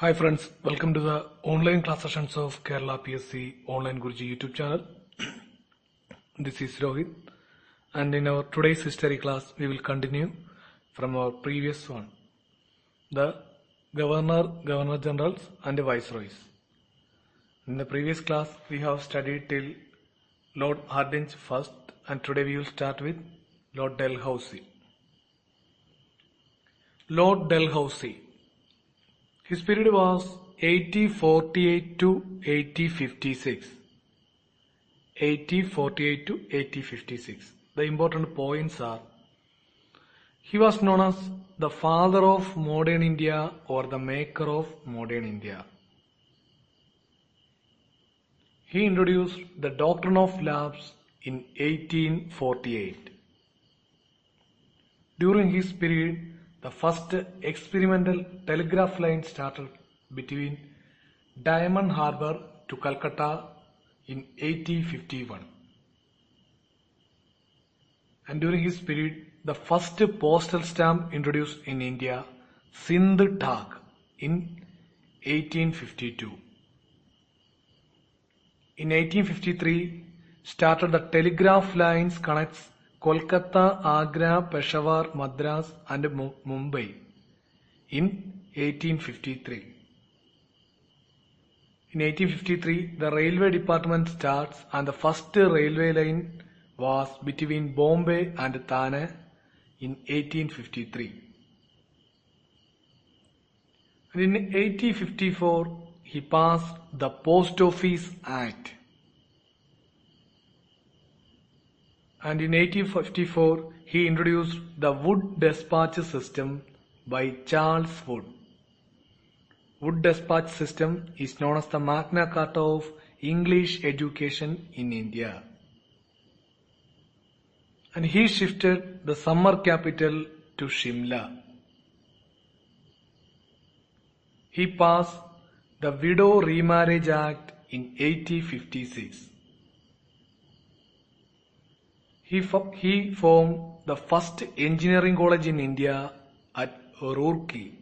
Hi friends, welcome to the online class sessions of Kerala PSC Online Guruji YouTube channel. This is Rohit, and in our today's history class we will continue from our previous one, the Governor Generals and Viceroys. In the previous class we have studied till Lord Hardinge first, and today we will start with Lord Dalhousie. Lord Dalhousie. His period was 1848 to 1856. 1848 to 1856. The important points are: he was known as the father of modern India or the maker of modern India. He introduced the doctrine of lapse in 1848. During his period, the first experimental telegraph line started between Diamond Harbour to Calcutta in 1851. And during his period, the first postal stamp introduced in India, Sindh Tak, in 1852. In 1853, started the telegraph lines connects Kolkata, Agra, Peshawar, Madras and Mumbai in 1853. In 1853, the railway department starts and the first railway line was between Bombay and Thane in 1853. And in 1854, he passed the Post Office Act. And in 1854, he introduced the Wood Dispatch System by Charles Wood. Wood Dispatch System is known as the Magna Carta of English education in India. And he shifted the summer capital to Shimla. He passed the Widow Remarriage Act in 1856. He formed the first engineering college in India at Roorkee.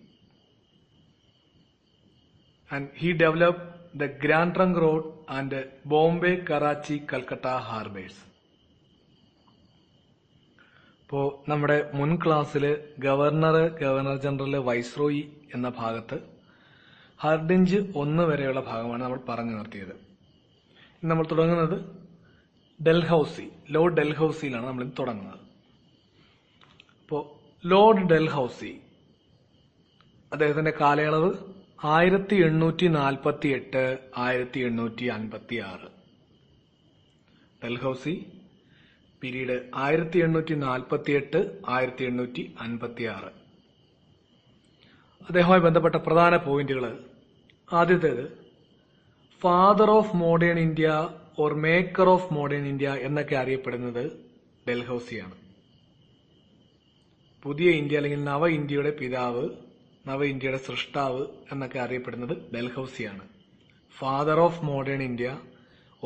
And he developed the Grand Trunk Road and Bombay, Karachi, Calcutta harbors. ഇപ്പോൾ നമ്മുടെ മുൻ ക്ലാസ്സിൽ governor general viceroy എന്ന ഭാഗത്ത് Hardinge 1 വരെയുള്ള ഭാഗമാണ് നമ്മൾ പറഞ്ഞു നിർത്തിയത്. നമ്മൾ തുടങ്ങുന്നത് ഡൽഹൌസി, ലോർഡ് ഡൽഹൌസിയിലാണ് നമ്മൾ തുടങ്ങുന്നത്. അപ്പോൾ ലോർഡ് ഡൽഹൌസി, അദ്ദേഹത്തിന്റെ കാലയളവ് 1848 1856. Dalhousie period 1848 1856. അദ്ദേഹവുമായി ബന്ധപ്പെട്ട പ്രധാന പോയിന്റുകൾ: ആദ്യത്തേത്, father of modern India or maker of modern India എന്നൊക്കെ അറിയപ്പെടുന്നത് ഡൽഹൌസിയാണ്. പുതിയ ഇന്ത്യ അല്ലെങ്കിൽ നവ ഇന്ത്യയുടെ പിതാവ്, നവ ഇന്ത്യയുടെ സൃഷ്ടാവ് എന്നൊക്കെ അറിയപ്പെടുന്നത് ഡൽഹൌസിയാണ്. Father of modern India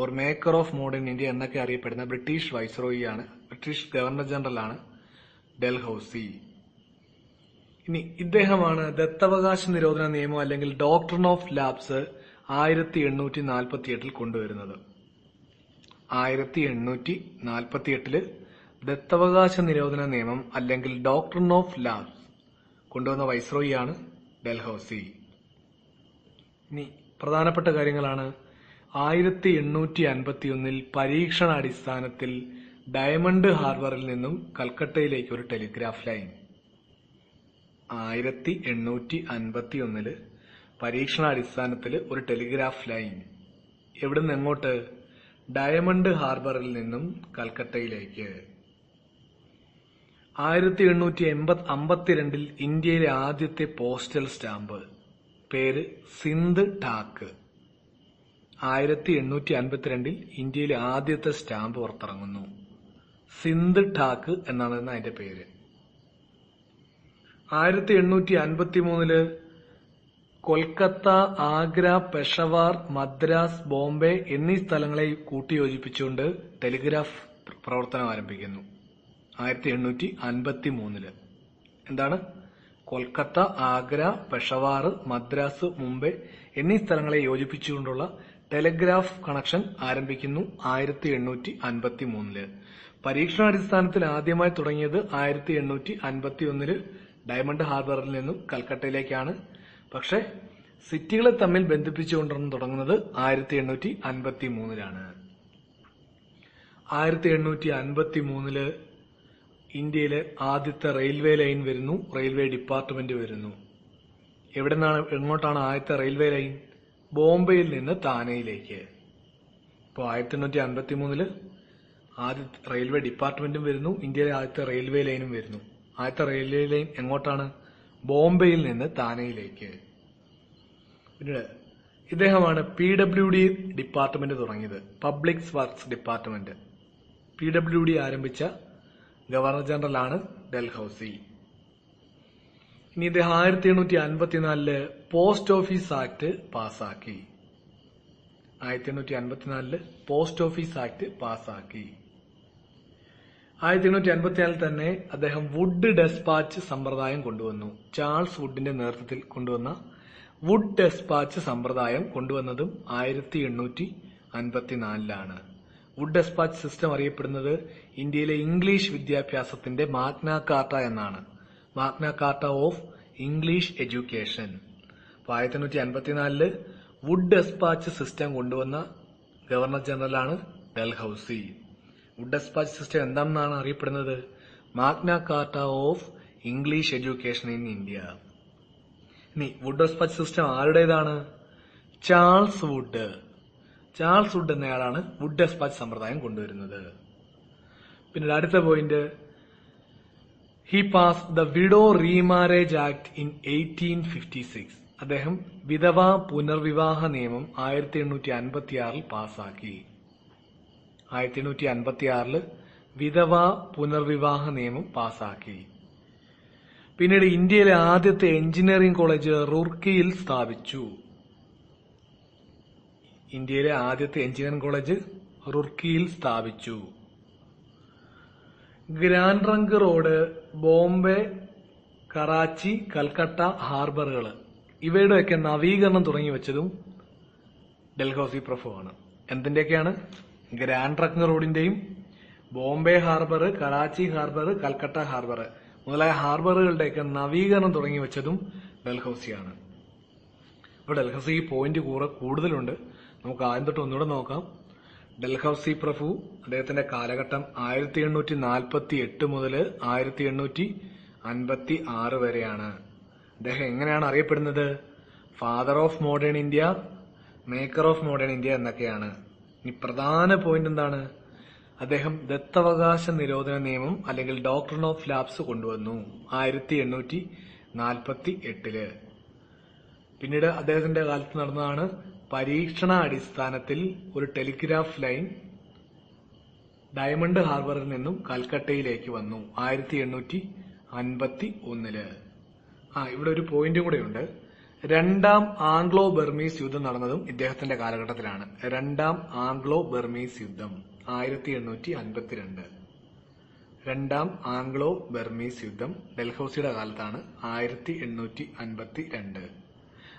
or maker of modern India എന്നൊക്കെ അറിയപ്പെടുന്ന ബ്രിട്ടീഷ് വൈസ്രോയിയാണ്, ബ്രിട്ടീഷ് ഗവർണർ ജനറലാണ് ഡൽഹൌസി. ഇനി ഇദ്ദേഹമാണ് ദത്തവകാശ നിരോധന നിയമം അല്ലെങ്കിൽ ഡോക്ട്രിൻ ഓഫ് ലാപ്സ് 1848 കൊണ്ടുവരുന്നത്. 1848 ദത്തവകാശ നിരോധന നിയമം അല്ലെങ്കിൽ ഡോക്ട്രിൻ ഓഫ് ലാപ്സ് കൊണ്ടുവന്ന വൈസ്രോയിയാണ് ഡൽഹൌസി. ഇനി പ്രധാനപ്പെട്ട കാര്യങ്ങളാണ്: 1851 പരീക്ഷണാടിസ്ഥാനത്തിൽ ഡയമണ്ട് ഹാർബറിൽ നിന്നും കൽക്കട്ടയിലേക്ക് ഒരു ടെലിഗ്രാഫ് ലൈൻ. 1851 പരീക്ഷണാടിസ്ഥാനത്തിൽ ഒരു ടെലിഗ്രാഫ് ലൈൻ എവിടെ നിന്ന് എങ്ങോട്ട്? ഡയമണ്ട് ഹാർബറിൽ നിന്നും കൽക്കട്ടയിലേക്ക്. 1852 ഇന്ത്യയിലെ ആദ്യത്തെ പോസ്റ്റൽ സ്റ്റാമ്പ്, പേര് സിന്ധ് ടാക്ക്. 1852 ഇന്ത്യയിലെ ആദ്യത്തെ സ്റ്റാമ്പ് പുറത്തിറങ്ങുന്നു. സിന്ധ് ടാക്ക് എന്നാണ് അതിന്റെ പേര്. 1853 കൊൽക്കത്ത, ആഗ്ര, പെഷവാർ, മദ്രാസ്, ബോംബെ എന്നീ സ്ഥലങ്ങളെ കൂട്ടിയോജിപ്പിച്ചുകൊണ്ട് ടെലിഗ്രാഫ് പ്രവർത്തനം ആരംഭിക്കുന്നു. 1853 എന്താണ്? കൊൽക്കത്ത, ആഗ്ര, പെഷവാർ, മദ്രാസ്, മുംബൈ എന്നീ സ്ഥലങ്ങളെ യോജിപ്പിച്ചുകൊണ്ടുള്ള ടെലിഗ്രാഫ് കണക്ഷൻ ആരംഭിക്കുന്നു 1853. പരീക്ഷണാടിസ്ഥാനത്തിൽ ആദ്യമായി തുടങ്ങിയത് 1851 ഡയമണ്ട് ഹാർബറിൽ നിന്നും കൽക്കട്ടയിലേക്കാണ്. പക്ഷെ സിറ്റികളെ തമ്മിൽ ബന്ധിപ്പിച്ചുകൊണ്ടാണ് തുടങ്ങുന്നത് 1853. 1853 ഇന്ത്യയിലെ ആദ്യത്തെ റെയിൽവേ ലൈൻ വരുന്നു, റെയിൽവേ ഡിപ്പാർട്ട്മെന്റ് വരുന്നു. എങ്ങോട്ടാണ് ആദ്യത്തെ റെയിൽവേ ലൈൻ? ബോംബെയിൽ നിന്ന് താനെയിലേക്ക്. ഇപ്പോൾ 1853 ആദ്യത്തെ റെയിൽവേ ഡിപ്പാർട്ട്മെന്റും വരുന്നു, ഇന്ത്യയിലെ ആദ്യത്തെ റെയിൽവേ ലൈനും വരുന്നു. ആദ്യത്തെ റെയിൽവേ ലൈൻ എങ്ങോട്ടാണ്? ബോംബെയിൽ നിന്ന് താനെയിലേക്ക്. പിന്നീട് ഇദ്ദേഹമാണ് PWD ഡിപ്പാർട്ട്മെന്റ് തുടങ്ങിയത്, പബ്ലിക് വർക്ക്സ് ഡിപ്പാർട്ട്മെന്റ്. PWD ആരംഭിച്ച ഗവർണർ ജനറൽ ആണ് ഡൽഹൌസി. ഇനി ഇദ്ദേഹം 1854 പോസ്റ്റ് ഓഫീസ് ആക്ട് പാസാക്കി. 1854 പോസ്റ്റ് ഓഫീസ് ആക്ട് പാസാക്കി. 1854 തന്നെ അദ്ദേഹം വുഡ് ഡെസ്പാച്ച് സമ്പ്രദായം കൊണ്ടുവന്നു. ചാൾസ് വുഡിന്റെ നേതൃത്വത്തിൽ കൊണ്ടുവന്ന വുഡ് ഡെസ്പാച്ച് സമ്പ്രദായം കൊണ്ടുവന്നതും 1854. വുഡ് ഡെസ്പാച്ച് സിസ്റ്റം അറിയപ്പെടുന്നത് ഇന്ത്യയിലെ ഇംഗ്ലീഷ് വിദ്യാഭ്യാസത്തിന്റെ മാഗ്ന കാർട്ട എന്നാണ്. Magna Carta of English education. 1854 Wood despatch system കൊണ്ടുവന്ന ഗവർണർ ജനറലാണ് ഡൽഹൌസി. വുഡ് ഡെസ്പാച്ച് സിസ്റ്റം എന്താണെന്നാണ് അറിയപ്പെടുന്നത്? Magna Carta of English education in India. ഇനി വുഡ് ഡെസ്പാച്ച് സിസ്റ്റം ആരുടേതാണ്? Charles Wood. ചാൾസ് വുഡ് എന്നയാളാണ് വുഡ് ഡെസ്പാച്ച് സമ്പ്രദായം കൊണ്ടുവരുന്നത്. പിന്നീട് അടുത്ത point, he pass the widow remarriage act in 1856. അദ്ദേഹം വിധവാ പുനർവിവാഹ നിയമം 1856 പാസാക്കി. 1856 വിധവാ പുനർവിവാഹ നിയമം പാസാക്കി. പിന്നീട് ഇന്ത്യയിലെ ആദ്യത്തെ എഞ്ചിനീയറിംഗ് കോളേജ് റൂർക്കിയിൽ സ്ഥാപിച്ചു. ഇന്ത്യയിലെ ആദ്യത്തെ എഞ്ചിനീയറിംഗ് കോളേജ് റൂർക്കിയിൽ സ്ഥാപിച്ചു. Grand Trunk Road, Bombay, Karachi, Calcutta ഹാർബറുകൾ ഇവയുടെയൊക്കെ നവീകരണം തുടങ്ങി വെച്ചതും ഡൽഹൌസി പ്രഭുവാണ്. എന്തിന്റെയൊക്കെയാണ്? ഗ്രാൻഡ് ട്രങ്ക് റോഡിന്റെയും Bombay harbour, Karachi harbour, Calcutta harbour മുതലായ ഹാർബറുകളുടെയൊക്കെ നവീകരണം തുടങ്ങി വെച്ചതും ഡൽഹൌസിയാണ്. അപ്പോൾ ഡൽഹൌസി പോയിന്റ് കൂടുതലുണ്ട്. നമുക്ക് ആദ്യം തൊട്ട് ഒന്നുകൂടെ നോക്കാം. ഡൽഹൌസി പ്രഭു അദ്ദേഹത്തിന്റെ കാലഘട്ടം 1848 മുതൽ 1856 വരെയാണ്. അദ്ദേഹം എങ്ങനെയാണ് അറിയപ്പെടുന്നത്? Father of modern India, maker of modern India എന്നൊക്കെയാണ്. ഇനി പ്രധാന പോയിന്റ് എന്താണ്? അദ്ദേഹം ദത്തവകാശ നിരോധന നിയമം അല്ലെങ്കിൽ ഡോക്ട്രിൻ ഓഫ് ലാപ്സ് കൊണ്ടുവന്നു 1848. പിന്നീട് അദ്ദേഹത്തിന്റെ കാലത്ത് നടന്നതാണ് പരീക്ഷണ അടിസ്ഥാനത്തിൽ ഒരു ടെലിഗ്രാഫ് ലൈൻ ഡയമണ്ട് ഹാർബറിൽ നിന്നും കൽക്കട്ടയിലേക്ക് വന്നു 1851. ഇവിടെ ഒരു പോയിന്റും കൂടെയുണ്ട്. രണ്ടാം ആംഗ്ലോ ബർമീസ് യുദ്ധം നടന്നതും ഇദ്ദേഹത്തിന്റെ കാലഘട്ടത്തിലാണ്. രണ്ടാം ആംഗ്ലോ ബർമീസ് യുദ്ധം 1852. രണ്ടാം ആംഗ്ലോ ബർമീസ് യുദ്ധം ഡൽഹൌസിയുടെ കാലത്താണ് 1852.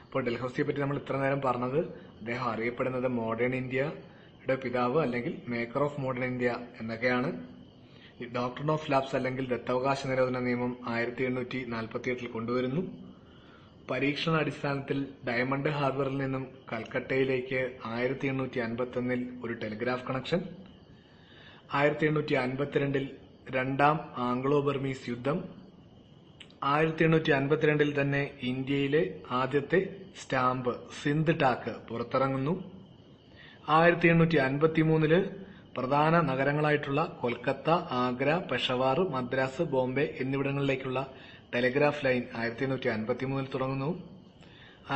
അപ്പോൾ ഡൽഹൌസിയെ പറ്റി നമ്മൾ ഇത്ര നേരം പറഞ്ഞത്, അദ്ദേഹം അറിയപ്പെടുന്നത് മോഡേൺ ഇന്ത്യയുടെ പിതാവ് അല്ലെങ്കിൽ മേക്കർ ഓഫ് മോഡേൺ ഇന്ത്യ എന്നൊക്കെയാണ്. ഡോക്ട്രിൻ ഓഫ് ലാപ്സ് അല്ലെങ്കിൽ ദത്തവകാശ നിരോധന നിയമം 1848 കൊണ്ടുവരുന്നു. പരീക്ഷണ അടിസ്ഥാനത്തിൽ ഡയമണ്ട് ഹാർബറിൽ നിന്നും കൽക്കട്ടയിലേക്ക് 1851 ഒരു ടെലിഗ്രാഫ് കണക്ഷൻ. 1852 രണ്ടാം ആംഗ്ലോ ബർമീസ് യുദ്ധം. 1852 തന്നെ ഇന്ത്യയിലെ ആദ്യത്തെ സ്റ്റാമ്പ് സിന്ധ് ടാക്ക് പുറത്തിറങ്ങുന്നു. 1853 പ്രധാന നഗരങ്ങളായിട്ടുള്ള കൊൽക്കത്ത, ആഗ്ര, പെഷവാർ, മദ്രാസ്, ബോംബെ എന്നിവിടങ്ങളിലേക്കുള്ള ടെലിഗ്രാഫ് ലൈൻ 1853 തുടങ്ങുന്നു.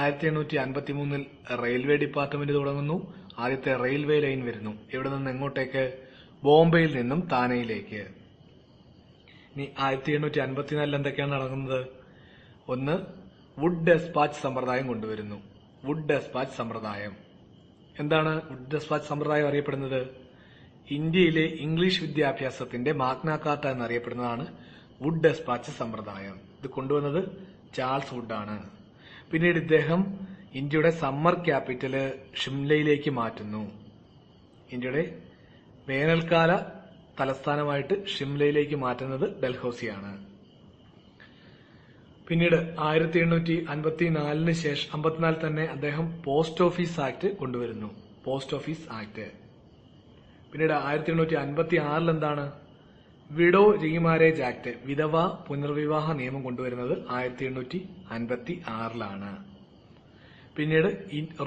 1853 റെയിൽവേ ഡിപ്പാർട്ട്മെന്റ് തുടങ്ങുന്നു. ആദ്യത്തെ റെയിൽവേ ലൈൻ വരുന്നു. ഇവിടെ നിന്ന് എങ്ങോട്ടേക്ക്? ബോംബെയിൽ നിന്നും താനെയിലേക്ക്. ഇനി 1854 എന്തൊക്കെയാണ് നടക്കുന്നത്? ഒന്ന്, വുഡ് ഡെസ്പാച്ച് സമ്പ്രദായം കൊണ്ടുവരുന്നു. വുഡ് ഡെസ്പാച്ച് സമ്പ്രദായം എന്താണ്? വുഡ് ഡെസ്പാച്ച് സമ്പ്രദായം അറിയപ്പെടുന്നത് ഇന്ത്യയിലെ ഇംഗ്ലീഷ് വിദ്യാഭ്യാസത്തിന്റെ മാഗ്ന കാർട്ട എന്നറിയപ്പെടുന്നതാണ് വുഡ് ഡെസ്പാച്ച് സമ്പ്രദായം. ഇത് കൊണ്ടുവന്നത് ചാൾസ് വുഡ് ആണ്. പിന്നീട് ഇദ്ദേഹം ഇന്ത്യയുടെ സമ്മർ ക്യാപിറ്റല് ഷിംലയിലേക്ക് മാറ്റുന്നു. ഇന്ത്യയുടെ വേനൽക്കാല തലസ്ഥാനമായിട്ട് ഷിംലയിലേക്ക് മാറ്റുന്നത് ഡൽഹൌസിയാണ്. പിന്നീട് 1854 തന്നെ അദ്ദേഹം പോസ്റ്റ് ഓഫീസ് ആക്ട് കൊണ്ടുവരുന്നു. Post office act. പിന്നീട് 1856 എന്താണ്? വിഡോ റീമാരേജ് ആക്ട്, വിധവ പുനർവിവാഹ നിയമം കൊണ്ടുവരുന്നത് 1856 പിന്നീട്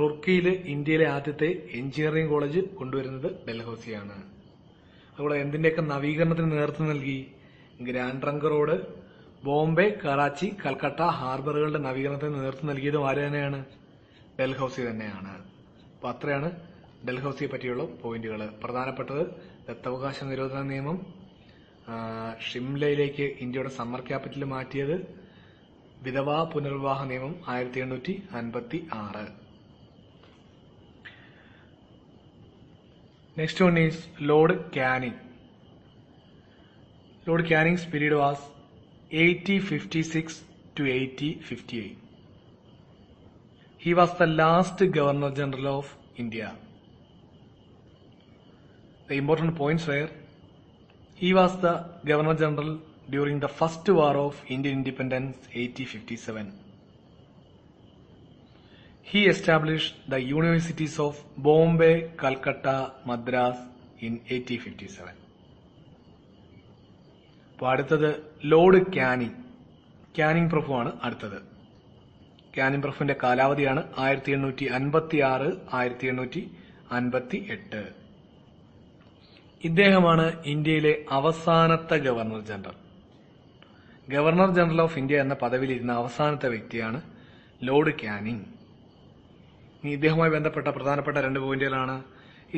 റുർക്കിയില് ഇന്ത്യയിലെ ആദ്യത്തെ എഞ്ചിനീയറിംഗ് കോളേജ് കൊണ്ടുവരുന്നത് ഡൽഹൌസിയാണ്. അതുപോലെ എന്തിന്റെയൊക്കെ നവീകരണത്തിന് നേതൃത്വം നൽകി? Grand Trunk Road, Bombay, Karachi, Calcutta ഹാർബറുകളുടെ നവീകരണത്തിന് നേതൃത്വം നൽകിയതും ആര് തന്നെയാണ്? ഡൽഹൌസി തന്നെയാണ്. അപ്പൊ അത്രയാണ് ഡൽഹൌസിയെ പറ്റിയുള്ള പോയിന്റുകൾ. പ്രധാനപ്പെട്ടത് ദത്തവകാശ നിരോധന നിയമം, ഷിംലയിലേക്ക് ഇന്ത്യയുടെ സമ്മർ ക്യാപിറ്റൽ മാറ്റിയത്, വിധവാ പുനർവിവാഹ നിയമം 1856. Next one is Lord Canning. Lord Canning's period was 1856 to 1858. He was the last Governor General of India. The important points were: he was the Governor General during the First War of Indian Independence 1857. He established the universities of Bombay, Calcutta, Madras in 1857. അപ്പോൾ അടുത്തത് Lord Canning. Canning പ്രഭു ആണ് അടുത്തത്. Canning പ്രഭുവിന്റെ കാലാവധിയാണ് 1856 1858. ഇദ്ദേഹമാണ് ഇന്ത്യയിലെ അവസാനത്തെ governor general. Governor general of India എന്ന പദവിയിലിരുന്ന അവസാനത്തെ വ്യക്തിയാണ് ലോർഡ് കാനിങ്. ഇദ്ദേഹവുമായി ബന്ധപ്പെട്ട പ്രധാനപ്പെട്ട 2 പോയിന്റുകളാണ്: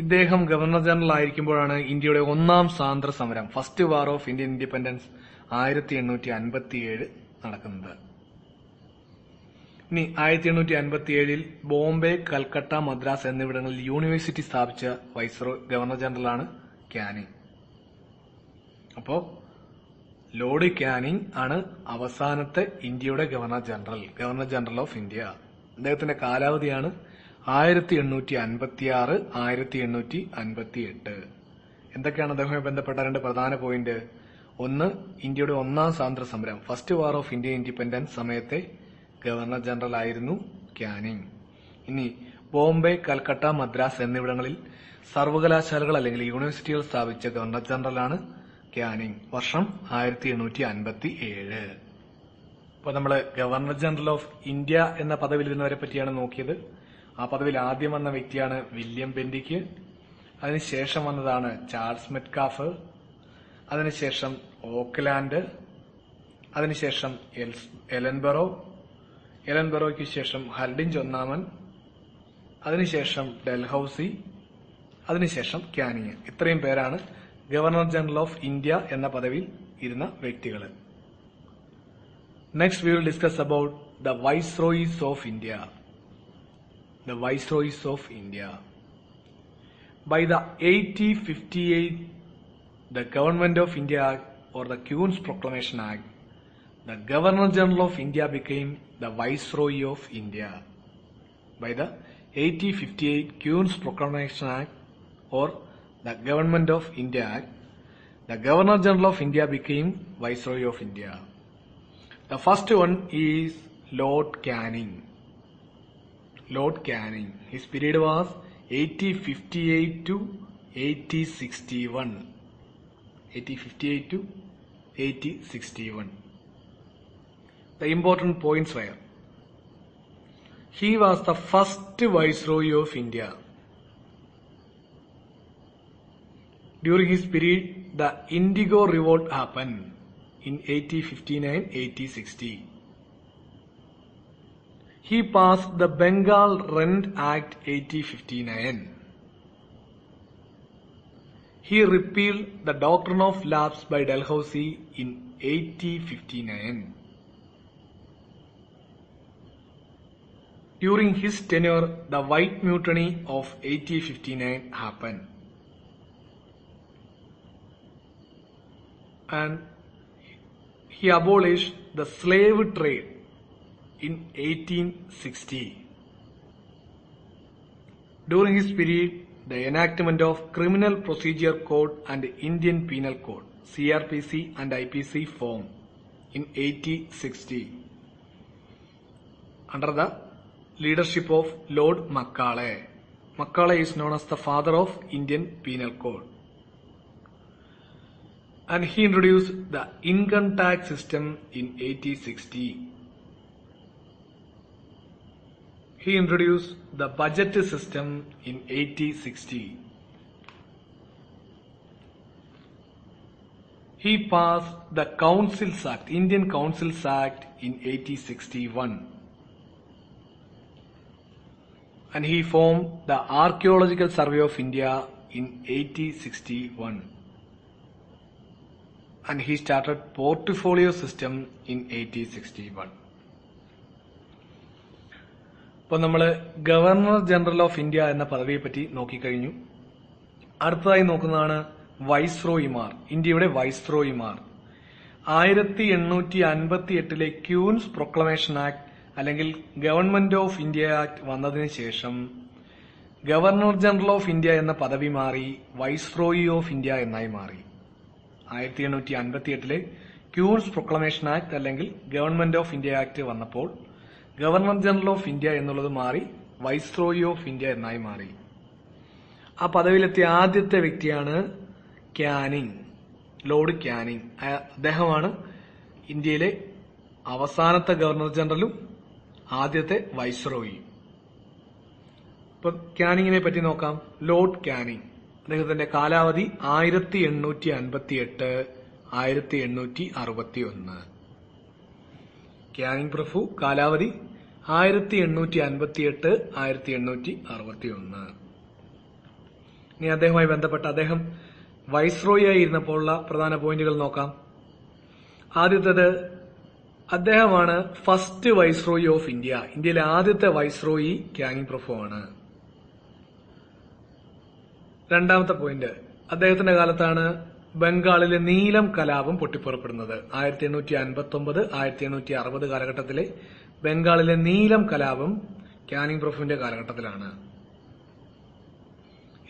ഇദ്ദേഹം ഗവർണർ ജനറൽ ആയിരിക്കുമ്പോഴാണ് ഇന്ത്യയുടെ ഒന്നാം സ്വാതന്ത്ര്യ സമരം, first war of Indian independence 1857 നടക്കുന്നത്. ഇനി 1857 ബോംബെ, കൽക്കട്ട, മദ്രാസ് എന്നിവിടങ്ങളിൽ യൂണിവേഴ്സിറ്റി സ്ഥാപിച്ച ഗവർണർ ജനറലാണ് കാനിങ്. അപ്പോ ലോർഡ് കാനിങ് ആണ് അവസാനത്തെ ഇന്ത്യയുടെ ഗവർണർ ജനറൽ ഓഫ് ഇന്ത്യ. അദ്ദേഹത്തിന്റെ കാലാവധിയാണ് 1856 1858. എന്തൊക്കെയാണ് അദ്ദേഹവുമായി ബന്ധപ്പെട്ട 2 പ്രധാന പോയിന്റ്? ഒന്ന്, ഇന്ത്യയുടെ ഒന്നാം സ്വാതന്ത്ര്യ സമരം, first war of Indian independence സമയത്തെ ഗവർണർ ജനറൽ ആയിരുന്നു കാനിങ്. ഇനി ബോംബെ, കൽക്കട്ട, മദ്രാസ് എന്നിവിടങ്ങളിൽ സർവകലാശാലകൾ അല്ലെങ്കിൽ യൂണിവേഴ്സിറ്റികൾ സ്ഥാപിച്ച ഗവർണർ ജനറലാണ് കാനിങ്. വർഷം 1857. അപ്പോൾ നമ്മൾ ഗവർണർ ജനറൽ ഓഫ് ഇന്ത്യ എന്ന പദവിയിലിരുന്നവരെ പറ്റിയാണ് നോക്കിയത്. ആ പദവിയിൽ ആദ്യം വന്ന വ്യക്തിയാണ് വില്യം ബെന്റിക്. അതിനുശേഷം വന്നതാണ് ചാൾസ് മെറ്റ്കാഫ്. അതിനുശേഷം ഓക്ലാൻഡ്. അതിനുശേഷം എലൻബറോയ്ക്ക് ശേഷം ഹർഡിഞ്ച് ഒന്നാമൻ. അതിനുശേഷം ഡൽഹൌസി. അതിനുശേഷം കാനിങ്. ഇത്രയും പേരാണ് ഗവർണർ ജനറൽ ഓഫ് ഇന്ത്യ എന്ന പദവിയിൽ ഇരുന്ന വ്യക്തികൾ. Next we will discuss about the Viceroys of India. The Viceroys of India. By the 1858 the Government of India Act or the Queen's Proclamation Act, the Governor General of India became the Viceroy of India. By the 1858 Queen's Proclamation Act or the Government of India Act, the Governor General of India became Viceroy of India. The first one is Lord Canning. Lord Canning. His period was 1858 to 1861. 1858 to 1861. The important points were: he was the first Viceroy of India. During his period, the Indigo Revolt happened in 1859-1860. He passed the Bengal Rent Act 1859. He repealed the doctrine of lapse by Dalhousie in 1859. During his tenure, the White Mutiny of 1859 happened. And he abolished the slave trade in 1860. During his period, the enactment of Criminal Procedure Code and Indian Penal Code (CRPC and IPC) formed in 1860 under the leadership of Lord Macaulay. Macaulay is known as the father of Indian Penal Code. And he introduced the income tax system in 1860. He introduced the budget system in 1860. He passed the Councils Act, Indian Councils Act in 1861. And he formed the Archaeological Survey of India in 1861. And he started portfolio system in 1861. അപ്പോൾ നമ്മൾ governor general of India എന്ന പദവിയെ പറ്റി നോക്കിക്കഴിഞ്ഞു. അടുത്തതായി നോക്കുന്നതാണ് വൈസ്രോയിമാർ, ഇന്ത്യയുടെ വൈസ്രോയിമാർ. 1858 ക്യൂൻസ് proclamation act അല്ലെങ്കിൽ government of India act വന്നതിന് ശേഷം ഗവർണർ ജനറൽ ഓഫ് ഇന്ത്യ എന്ന പദവി മാറി വൈസ്രോയി ഓഫ് ഇന്ത്യ എന്നായി മാറി. 1858 ക്യൂൻസ് പ്രൊക്ലമേഷൻ ആക്ട് അല്ലെങ്കിൽ ഗവൺമെന്റ് ഓഫ് ഇന്ത്യ ആക്ട് വന്നപ്പോൾ ഗവർണർ ജനറൽ ഓഫ് ഇന്ത്യ എന്നുള്ളത് മാറി വൈസ്രോയി ഓഫ് ഇന്ത്യ എന്നായി മാറി. ആ പദവിയിലെത്തിയ ആദ്യത്തെ വ്യക്തിയാണ് ക്യാനിങ്, ലോർഡ് ക്യാനിങ്. അദ്ദേഹമാണ് ഇന്ത്യയിലെ അവസാനത്തെ ഗവർണർ ജനറലും ആദ്യത്തെ വൈസ്രോയി. ഇപ്പൊ ക്യാനിങ്ങിനെ പറ്റി നോക്കാം. ലോർഡ് ക്യാനിങ്, അദ്ദേഹത്തിന്റെ കാലാവധി 1858 1861. ക്യാനിങ് പ്രഭു കാലാവധി 1858 1861. ഇനി അദ്ദേഹവുമായി ബന്ധപ്പെട്ട അദ്ദേഹം വൈസ്രോയി ആയിരുന്നപ്പോഴുള്ള പ്രധാന പോയിന്റുകൾ നോക്കാം. ആദ്യത്തേത്, അദ്ദേഹമാണ് ഫസ്റ്റ് വൈസ്രോയി ഓഫ് ഇന്ത്യ. ഇന്ത്യയിലെ ആദ്യത്തെ വൈസ്രോയി ക്യാനിങ് പ്രഭു ആണ്. രണ്ടാമത്തെ പോയിന്റ്, അദ്ദേഹത്തിന്റെ കാലത്താണ് ബംഗാളിലെ നീലം കലാപം പൊട്ടിപ്പുറപ്പെടുന്നത്. 1859 1860 കാലഘട്ടത്തിലെ ബംഗാളിലെ നീലം കലാപം ക്യാനിങ് പ്രഭുവിന്റെ കാലഘട്ടത്തിലാണ്.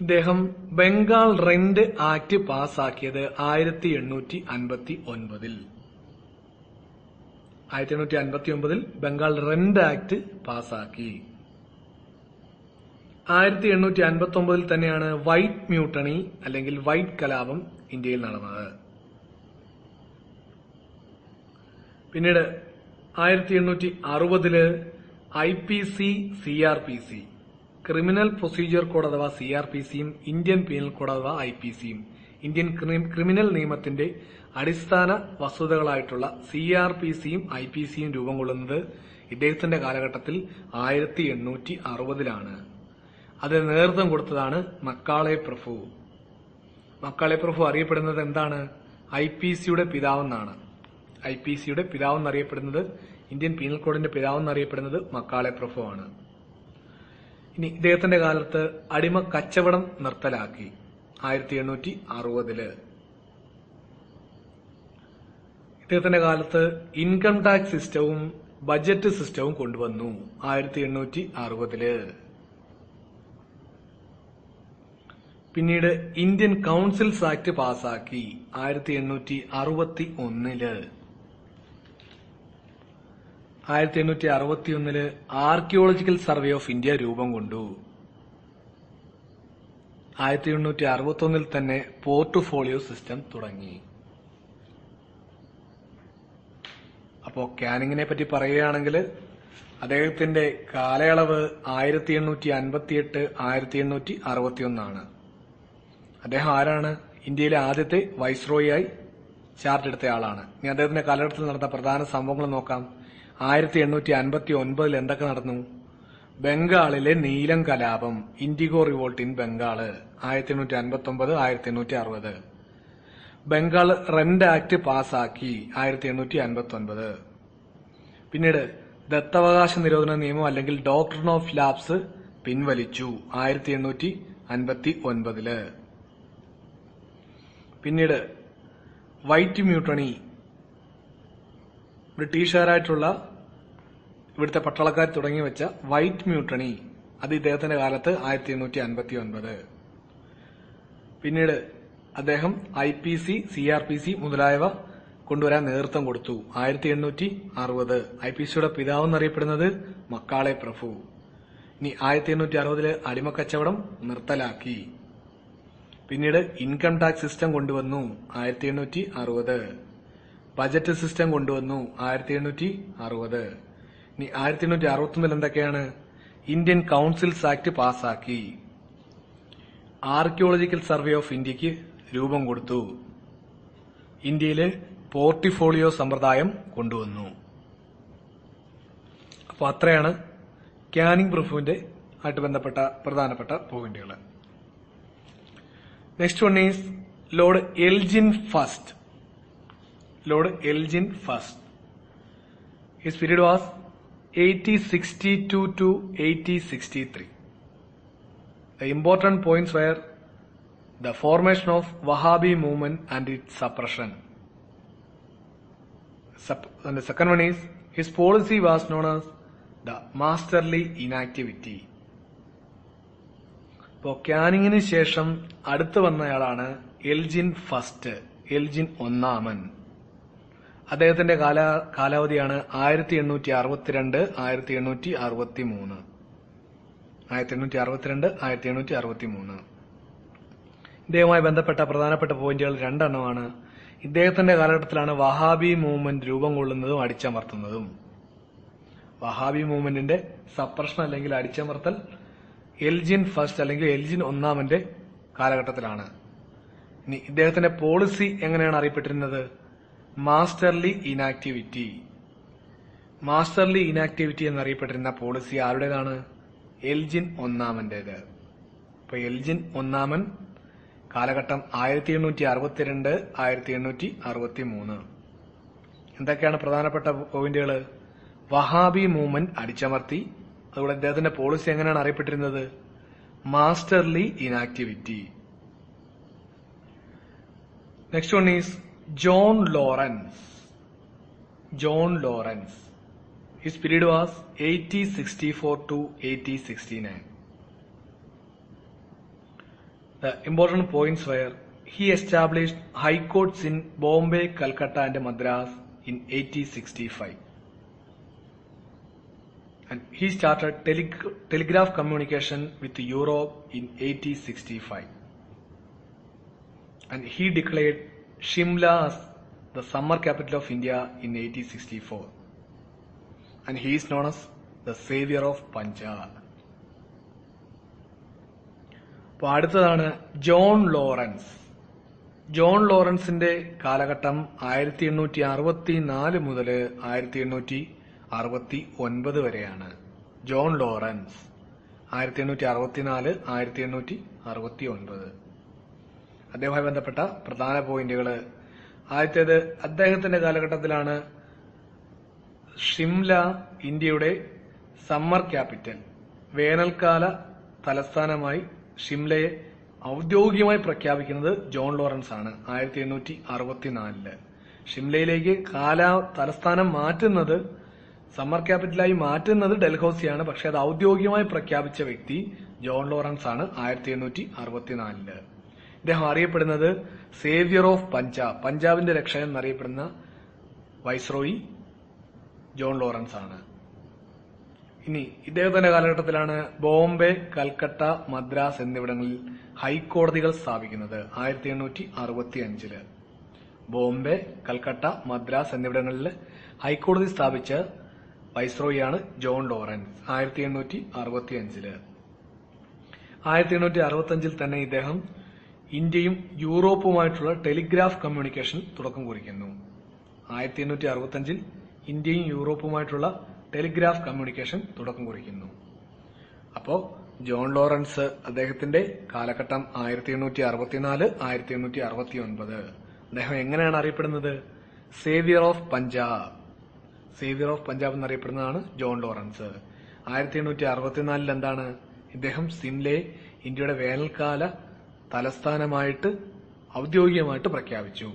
ഇദ്ദേഹം ബംഗാൾ റെന്റ് ആക്ട് പാസാക്കിയത് 1859. 1859 ബംഗാൾ റെന്റ് ആക്ട് പാസാക്കി. 1859 തന്നെയാണ് വൈറ്റ് മ്യൂട്ടണി അല്ലെങ്കിൽ വൈറ്റ് കലാപം ഇന്ത്യയിൽ നടന്നത്. പിന്നീട് 1860 IPC CRPC criminal procedure code അഥവാ CRPCയും ഇന്ത്യൻ പീനൽ കോഡ് അഥവാ IPCയും ഇന്ത്യൻ ക്രിമിനൽ നിയമത്തിന്റെ അടിസ്ഥാന വസ്തുതകളായിട്ടുള്ള CRPCയും IPCയും രൂപം കൊള്ളുന്നത് ഇദ്ദേഹത്തിന്റെ കാലഘട്ടത്തിൽ 1860 അതിന് നേതൃത്വം കൊടുത്തതാണ് മക്കാളെ പ്രഭു. മക്കാളെ പ്രഭു അറിയപ്പെടുന്നത് എന്താണ്? IPCയുടെ പിതാവെന്നാണ്. IPCയുടെ പിതാവെന്നറിയപ്പെടുന്നത്, ഇന്ത്യൻ പീനൽ കോഡിന്റെ പിതാവെന്നറിയപ്പെടുന്നത് മക്കാളെ പ്രഭു ആണ്. ഇനി ഇദ്ദേഹത്തിന്റെ കാലത്ത് അടിമ കച്ചവടം നിർത്തലാക്കി 1860. ഇദ്ദേഹത്തിന്റെ കാലത്ത് ഇൻകം ടാക്സ് സിസ്റ്റവും ബജറ്റ് സിസ്റ്റവും കൊണ്ടുവന്നു 1860. പിന്നീട് ഇന്ത്യൻ കൌൺസിൽസ് ആക്ട് പാസാക്കി 1861. 1861 ആർക്കിയോളജിക്കൽ സർവേ ഓഫ് ഇന്ത്യ രൂപം കൊണ്ടു. 1861 തന്നെ പോർട്ട്ഫോളിയോ സിസ്റ്റം തുടങ്ങി. അപ്പോ ക്യാനിങ്ങിനെ പറ്റി പറയുകയാണെങ്കിൽ അദ്ദേഹത്തിന്റെ കാലയളവ് 1858 1861. അദ്ദേഹം ആരാണ്? ഇന്ത്യയിലെ ആദ്യത്തെ വൈസ്രോയിയായി ചാർട്ട് എടുത്ത ആളാണ്. ഇനി അദ്ദേഹത്തിന്റെ കാലഘട്ടത്തിൽ നടന്ന പ്രധാന സംഭവങ്ങൾ നോക്കാം. 1859 എന്തൊക്കെ നടന്നു? ബംഗാളിലെ നീലം കലാപം, IndiGo revolt in Bengal 1859 1860. Bengal rent act പാസാക്കി 1859. പിന്നീട് ദത്തവകാശ നിരോധന നിയമം അല്ലെങ്കിൽ ഡോക്ട്രിൻ ഓഫ് ലാപ്സ് പിൻവലിച്ചു 1859. പിന്നീട് വൈറ്റ് മ്യൂട്ടണി, ബ്രിട്ടീഷുകാരായിട്ടുള്ള ഇവിടുത്തെ പട്ടാളക്കാർ തുടങ്ങി വെച്ച വൈറ്റ് മ്യൂട്ടണി അത് ഇദ്ദേഹത്തിന്റെ കാലത്ത് 1859. പിന്നീട് അദ്ദേഹം IPC, CRPC മുതലായവ കൊണ്ടുവരാൻ നേതൃത്വം കൊടുത്തു. 1860 IPCയുടെ പിതാവെന്നറിയപ്പെടുന്നത് മക്കാളെ പ്രഭു. ഇനി 1860 അടിമക്കച്ചവടം നിർത്തലാക്കി. പിന്നീട് ഇൻകം ടാക്സ് സിസ്റ്റം കൊണ്ടുവന്നു 1860. ബജറ്റ് സിസ്റ്റം കൊണ്ടുവന്നു 1860. ഇനി 1861 എന്തൊക്കെയാണ്? ഇന്ത്യൻ കൌൺസിൽസ് ആക്ട് പാസാക്കി. ആർക്കിയോളജിക്കൽ സർവേ ഓഫ് ഇന്ത്യക്ക് രൂപം കൊടുത്തു. ഇന്ത്യയിലെ പോർട്ട്ഫോളിയോ സമ്പ്രദായം കൊണ്ടുവന്നു. അപ്പോൾ അത്രയാണ് ക്യാനിംഗ് പ്രഭുവിന്റെ ആയിട്ട് ബന്ധപ്പെട്ട പ്രധാനപ്പെട്ട പോയിന്റുകൾ. Next one is Lord Elgin first. Lord Elgin first. His period was 1862 to 1863. The important points were the formation of Wahhabi movement and its suppression. And the second one is his policy was known as the masterly inactivity. ഇപ്പോൾ ക്യാനിങ്ങിന് ശേഷം അടുത്ത് വന്നയാളാണ് Elgin first, Elgin ഒന്നാമൻ. അദ്ദേഹത്തിന്റെ കാലാവധിയാണ് 1862 1863. 1862 1863. ഇദ്ദേഹവുമായി ബന്ധപ്പെട്ട പ്രധാനപ്പെട്ട പോയിന്റുകൾ രണ്ടെണ്ണമാണ്. ഇദ്ദേഹത്തിന്റെ കാലഘട്ടത്തിലാണ് വഹാബി മൂവ്മെന്റ് രൂപം കൊള്ളുന്നതും അടിച്ചമർത്തുന്നതും. വഹാബി മൂവ്മെന്റിന്റെ സപ്രഷൻ അല്ലെങ്കിൽ അടിച്ചമർത്തൽ എൽജിൻ ഫസ്റ്റ് അല്ലെങ്കിൽ എൽജിൻ ഒന്നാമന്റെ കാലഘട്ടത്തിലാണ്. ഇനി ഇദ്ദേഹത്തിന്റെ പോളിസി എങ്ങനെയാണ് അറിയപ്പെട്ടിരുന്നത്? Masterly inactivity. മാസ്റ്റർലി ഇനാക്ടിവിറ്റി എന്നറിയപ്പെട്ടിരുന്ന പോളിസി ആരുടേതാണ്? എൽജിൻ ഒന്നാമന്റേത്. ഇപ്പൊ എൽജിൻ ഒന്നാമൻ കാലഘട്ടം 1862 1863. എന്തൊക്കെയാണ് പ്രധാനപ്പെട്ട പോയിന്റുകൾ? വഹാബി മൂവ്മെന്റ് അടിച്ചമർത്തി. അതുപോലെ അദ്ദേഹത്തിന്റെ പോളിസി എങ്ങനെയാണ് അറിയപ്പെട്ടിരുന്നത്? Masterly inactivity. Next one is John Lawrence. John Lawrence. His period was 1864 to 1869. The important points were he established high courts in Bombay, Calcutta and Madras in 1865. And he started telegraph communication with Europe in 1865. And he declared Shimla as the summer capital of India in 1864. And he is known as the savior of Punjab. അപ്പോൾ അടുത്തതാണ് John Lawrence. John ലോറൻസിന്റെ കാലഘട്ടം 1864 മുതൽ 1869 വരെയാണ്. John Lawrence 1864 1869. അദ്ദേഹവുമായി ബന്ധപ്പെട്ട പ്രധാന പോയിന്റുകൾ. ആദ്യത്തേത്, അദ്ദേഹത്തിന്റെ കാലഘട്ടത്തിലാണ് ഷിംല ഇന്ത്യയുടെ സമ്മർ ക്യാപിറ്റൽ, വേനൽക്കാല തലസ്ഥാനമായി ഷിംലയെ ഔദ്യോഗികമായി പ്രഖ്യാപിക്കുന്നത് ജോൺ ലോറൻസ് ആണ് 1864. ഷിംലയിലേക്ക് തലസ്ഥാനം മാറ്റുന്നത്, സമ്മർ ക്യാപിറ്റലായി മാറ്റുന്നത് ഡൽഹൌസിയാണ്. പക്ഷെ അത് ഔദ്യോഗികമായി പ്രഖ്യാപിച്ച വ്യക്തി ജോൺ ലോറൻസ് ആണ് 1864. ഇദ്ദേഹം അറിയപ്പെടുന്നത് സേവിയർ ഓഫ് പഞ്ചാബ്, പഞ്ചാബിന്റെ രക്ഷകൻ എന്നറിയപ്പെടുന്ന വൈസ്രോയി ജോൺ ലോറൻസ് ആണ്. ഇനി ഇദ്ദേഹത്തിന്റെ കാലഘട്ടത്തിലാണ് ബോംബെ, കൽക്കട്ട, മദ്രാസ് എന്നിവിടങ്ങളിൽ ഹൈക്കോടതികൾ സ്ഥാപിക്കുന്നത് 1865. ബോംബെ, കൽക്കട്ട, മദ്രാസ് എന്നിവിടങ്ങളിൽ ഹൈക്കോടതി സ്ഥാപിച്ച വൈസ്രോയിയാണ് ജോൺ ലോറൻസ് 1865. 1865 തന്നെ ഇദ്ദേഹം ഇന്ത്യയും യൂറോപ്പുമായിട്ടുള്ള ടെലിഗ്രാഫ് കമ്മ്യൂണിക്കേഷൻ തുടക്കം കുറിക്കുന്നു. 1865 ഇന്ത്യയും യൂറോപ്പുമായിട്ടുള്ള ടെലിഗ്രാഫ് കമ്മ്യൂണിക്കേഷൻ തുടക്കം കുറിക്കുന്നു. അപ്പോ ജോൺ ലോറൻസ് അദ്ദേഹത്തിന്റെ കാലഘട്ടം 1864 1869. അദ്ദേഹം എങ്ങനെയാണ് അറിയപ്പെടുന്നത്? Saviour of Punjab. Saviour of Punjab എന്നറിയപ്പെടുന്നതാണ് ജോൺ ലോറൻസ്. 1864 എന്താണ്? ഇദ്ദേഹം സിംലയെ ഇന്ത്യയുടെ വേനൽക്കാല തലസ്ഥാനമായിട്ട് ഔദ്യോഗികമായിട്ട് പ്രഖ്യാപിച്ചു.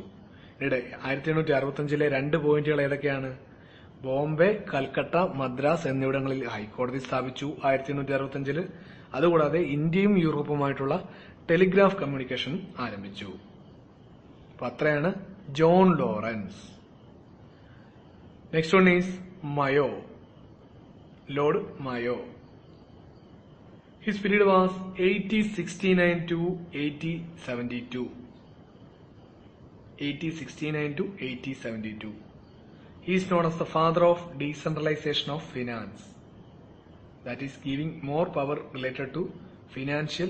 1865 രണ്ട് പോയിന്റുകൾ ഏതൊക്കെയാണ്? ബോംബെ, കൽക്കട്ട, മദ്രാസ് എന്നിവിടങ്ങളിൽ ഹൈക്കോടതി സ്ഥാപിച്ചു 1865. അതുകൂടാതെ ഇന്ത്യയും യൂറോപ്പുമായിട്ടുള്ള ടെലിഗ്രാഫ് കമ്മ്യൂണിക്കേഷൻ ആരംഭിച്ചു. അപ്പൊ അത്രയാണ് John Lawrence. Next one is Mayo, Lord Mayo. His period was 1869 to 1872. 1869 to 1872. He is known as the father of decentralization of finance. That is giving more power related to financial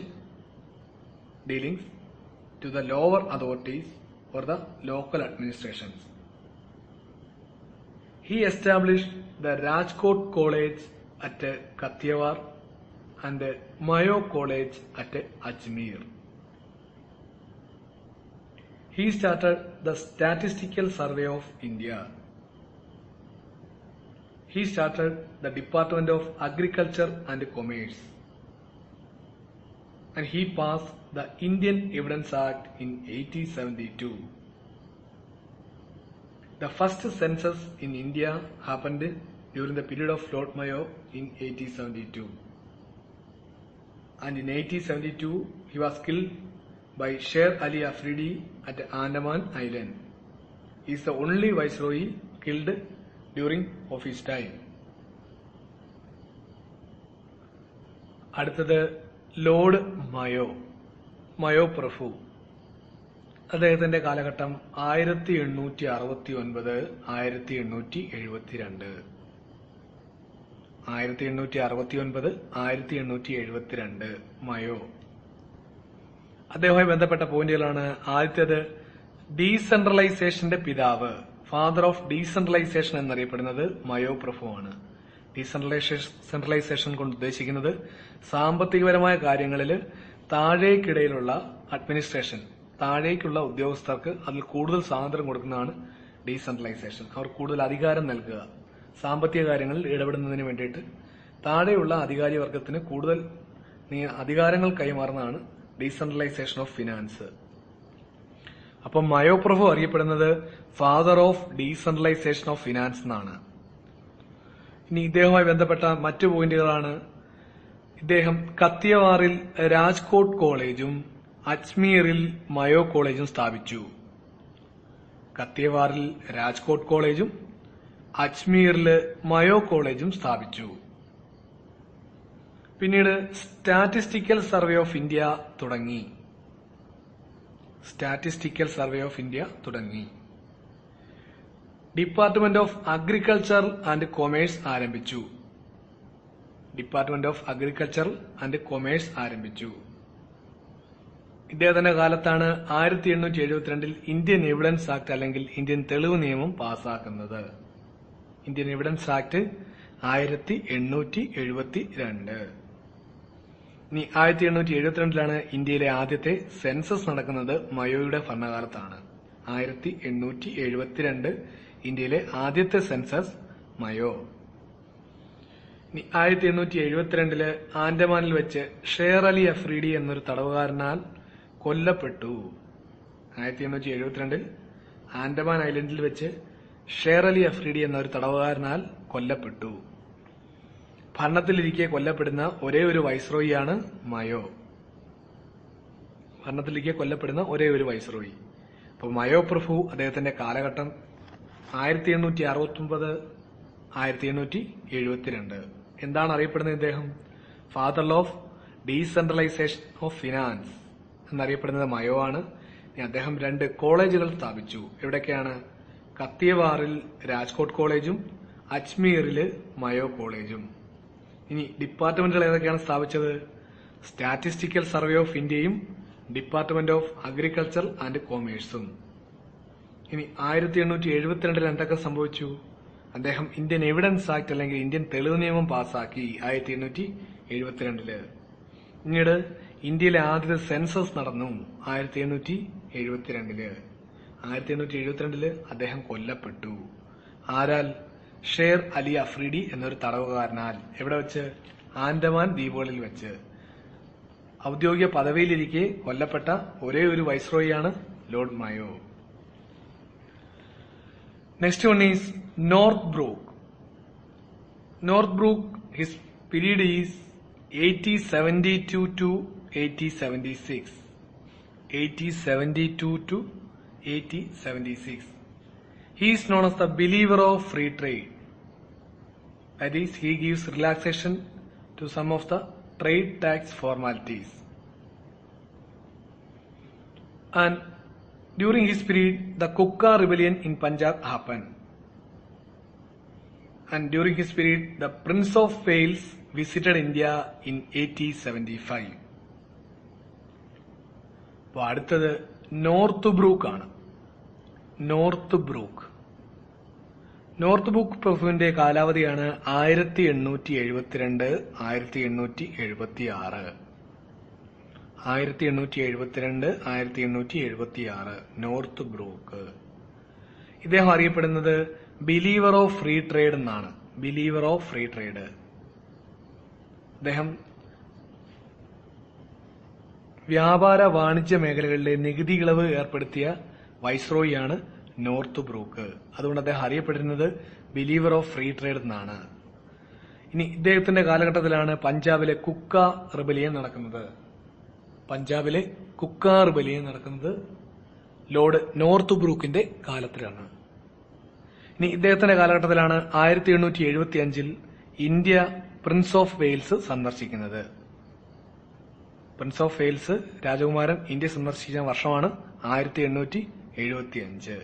dealings to the lower authorities or the local administrations. He established the Rajkot College at Kathiawar and Mayo College at Ajmer. He started the Statistical Survey of India. He started the Department of Agriculture and Commerce. And he passed the Indian Evidence Act in 1872. The first census in India happened during the period of Lord Mayo in 1872. And in 1872, he was killed by Sher Ali Afridi at Andaman Island. He is the only viceroy killed during of his time. അടുത്തത് Lord മയോ, മയോ പ്രഭു. അദ്ദേഹത്തിന്റെ കാലഘട്ടം 1869 1872. 1869 1872 മയോ. അദ്ദേഹവുമായി ബന്ധപ്പെട്ട പോയിന്റുകളാണ്. ആദ്യത്തേത് ഡീസെൻട്രലൈസേഷന്റെ പിതാവ്, father of decentralisation എന്നറിയപ്പെടുന്നത് മയോ പ്രഭുവാണ്. Decentralisation കൊണ്ട് ഉദ്ദേശിക്കുന്നത് സാമ്പത്തികപരമായ കാര്യങ്ങളിൽ താഴേക്കിടയിലുള്ള അഡ്മിനിസ്ട്രേഷൻ, താഴേക്കുള്ള ഉദ്യോഗസ്ഥർക്ക് അതിൽ കൂടുതൽ സ്വാതന്ത്ര്യം കൊടുക്കുന്നതാണ് ഡീസെൻട്രലൈസേഷൻ. അവർ കൂടുതൽ അധികാരം നൽകുക, സാമ്പത്തിക കാര്യങ്ങളിൽ ഇടപെടുന്നതിന് വേണ്ടിയിട്ട് താഴെയുള്ള അധികാരി വർഗത്തിന് കൂടുതൽ അധികാരങ്ങൾ കൈമാറുന്നതാണ് ഡീസെൻട്രലൈസേഷൻ ഓഫ് ഫിനാൻസ്. അപ്പം മയോ പ്രഭു അറിയപ്പെടുന്നത് father of decentralisation of finance എന്നാണ്. ഇനി ഇദ്ദേഹവുമായി ബന്ധപ്പെട്ട മറ്റു പോയിന്റുകളാണ്. ഇദ്ദേഹം കത്തിയവാറിൽ രാജ്കോട്ട് കോളേജും അജ്മീറിൽ മയോ കോളേജും സ്ഥാപിച്ചു. കത്തിയവാറിൽ രാജ്കോട്ട് കോളേജും അജ്മീറിൽ മയോ കോളേജും സ്ഥാപിച്ചു. പിന്നീട് സ്റ്റാറ്റിസ്റ്റിക്കൽ സർവേ ഓഫ് ഇന്ത്യ തുടങ്ങി. സ്റ്റാറ്റിസ്റ്റിക്കൽ സർവേ ഓഫ് ഇന്ത്യ തുടങ്ങി. Department of agriculture and commerce ആരംഭിച്ചു. Department of agriculture and commerce ആരംഭിച്ചു. ഇദ്ദേഹത്തിന്റെ കാലത്താണ് 1872 ഇന്ത്യൻ എവിഡൻസ് ആക്ട് അല്ലെങ്കിൽ ഇന്ത്യൻ തെളിവ് നിയമം പാസാക്കുന്നത്. Indian evidence act 1872. ഇനി 1872 ഇന്ത്യയിലെ ആദ്യത്തെ സെൻസസ് നടക്കുന്നത് മയോയുടെ ഭരണകാലത്താണ്. 1872 ഇന്ത്യയിലെ ആദ്യത്തെ സെൻസസ് മയോ. ഇനി 1872 ആൻഡമാനിൽ വെച്ച് ഷേർ അലി അഫ്രീഡി എന്നൊരു തടവുകാരനാൽ കൊല്ലപ്പെട്ടു. 1872 ആൻഡമാൻ ഐലൻഡിൽ വെച്ച് ഷേർ അലി അഫ്രീഡി എന്നൊരു തടവുകാരനാൽ കൊല്ലപ്പെട്ടു. ഭരണത്തിലിരിക്കെ കൊല്ലപ്പെടുന്ന ഒരേ ഒരു വൈസ്രോയിയാണ് മയോ. ഭരണത്തിലിരിക്കെ കൊല്ലപ്പെടുന്ന ഒരേ ഒരു വൈസ്രോയി. അപ്പോൾ മയോ പ്രഭു അദ്ദേഹത്തിന്റെ കാലഘട്ടം 1869 1872. എന്താണ് അറിയപ്പെടുന്നത് ഇദ്ദേഹം? Father of decentralisation of finance എന്നറിയപ്പെടുന്നത് മയോ ആണ്. അദ്ദേഹം 2 കോളേജുകൾ സ്ഥാപിച്ചു. എവിടൊക്കെയാണ്? കത്തിയവാറിൽ രാജ്കോട്ട് കോളേജും അജ്മീറിൽ മയോ കോളേജും. ഇനി ഡിപ്പാർട്ട്മെന്റുകൾ ഏതൊക്കെയാണ് സ്ഥാപിച്ചത്? സ്റ്റാറ്റിസ്റ്റിക്കൽ സർവേ ഓഫ് ഇന്ത്യയും ഡിപ്പാർട്ട്മെന്റ് ഓഫ് അഗ്രികൾച്ചർ ആൻഡ് കൊമേഴ്സും. ഇനി 1872 എന്തൊക്കെ സംഭവിച്ചു? അദ്ദേഹം ഇന്ത്യൻ എവിഡൻസ് ആക്ട് അല്ലെങ്കിൽ ഇന്ത്യൻ തെളിവ് നിയമം പാസാക്കി 1872. പിന്നീട് ഇന്ത്യയിലെ ആദ്യത്തെ സെൻസസ് നടന്നു 1872. 1872 അദ്ദേഹം കൊല്ലപ്പെട്ടു. ആരാൽ? ഷേർ അലി അഫ്രീഡി എന്നൊരു തടവുകാരനാൽ. എവിടെ വെച്ച്? ആൻഡമാൻ ദ്വീപുകളിൽ വെച്ച്. ഔദ്യോഗിക പദവിയിലിരിക്കെ കൊല്ലപ്പെട്ട ഒരേ ഒരു വൈസ്രോയിയാണ് Lord Mayo. Next one is Northbrook. Northbrook, his period is 8072 to 8076. 8072 to 8076. He is known as the believer of free trade. That is, he gives relaxation to some of the trade tax formalities. And during his period, the Kukka rebellion in Punjab happened. And during his period, the Prince of Wales visited India in 8075. അപ്പോൾ അടുത്തത് Northbrook ആണ്. Northbrook പ്രഭുവിന്റെ കാലാവധിയാണ് 1872 1876. 1872 1876 north brook. ഇദ്ദേഹം അറിയപ്പെടുന്നത് believer of free trade എന്നാണ്. Believer of free trade. അദ്ദേഹം വ്യാപാര വാണിജ്യ മേഖലകളിലെ നികുതി ഇളവ് ഏർപ്പെടുത്തിയ വൈസ്രോയിയാണ് നോർത്ത് ബ്രൂക്ക്. അതുകൊണ്ട് അദ്ദേഹം അറിയപ്പെടുന്നത് ബിലീവർ ഓഫ് ഫ്രീ ട്രേഡ് എന്നാണ്. ഇനി ഇദ്ദേഹത്തിന്റെ കാലഘട്ടത്തിലാണ് പഞ്ചാബിലെ കുക്ക റിബലിയൻ നടക്കുന്നത്. പഞ്ചാബിലെ കുക്ക റിബലിയൻ നടക്കുന്നത് ലോർഡ് നോർത്ത് ബ്രൂക്കിന്റെ കാലത്തിലാണ്. ഇനി ഇദ്ദേഹത്തിന്റെ കാലഘട്ടത്തിലാണ് 1875 ഇന്ത്യ പ്രിൻസ് ഓഫ് വെയിൽസ് സന്ദർശിക്കുന്നത്. പ്രിൻസ് ഓഫ് വെയിൽസ് രാജകുമാരൻ ഇന്ത്യ സന്ദർശിച്ച വർഷമാണ് 1875.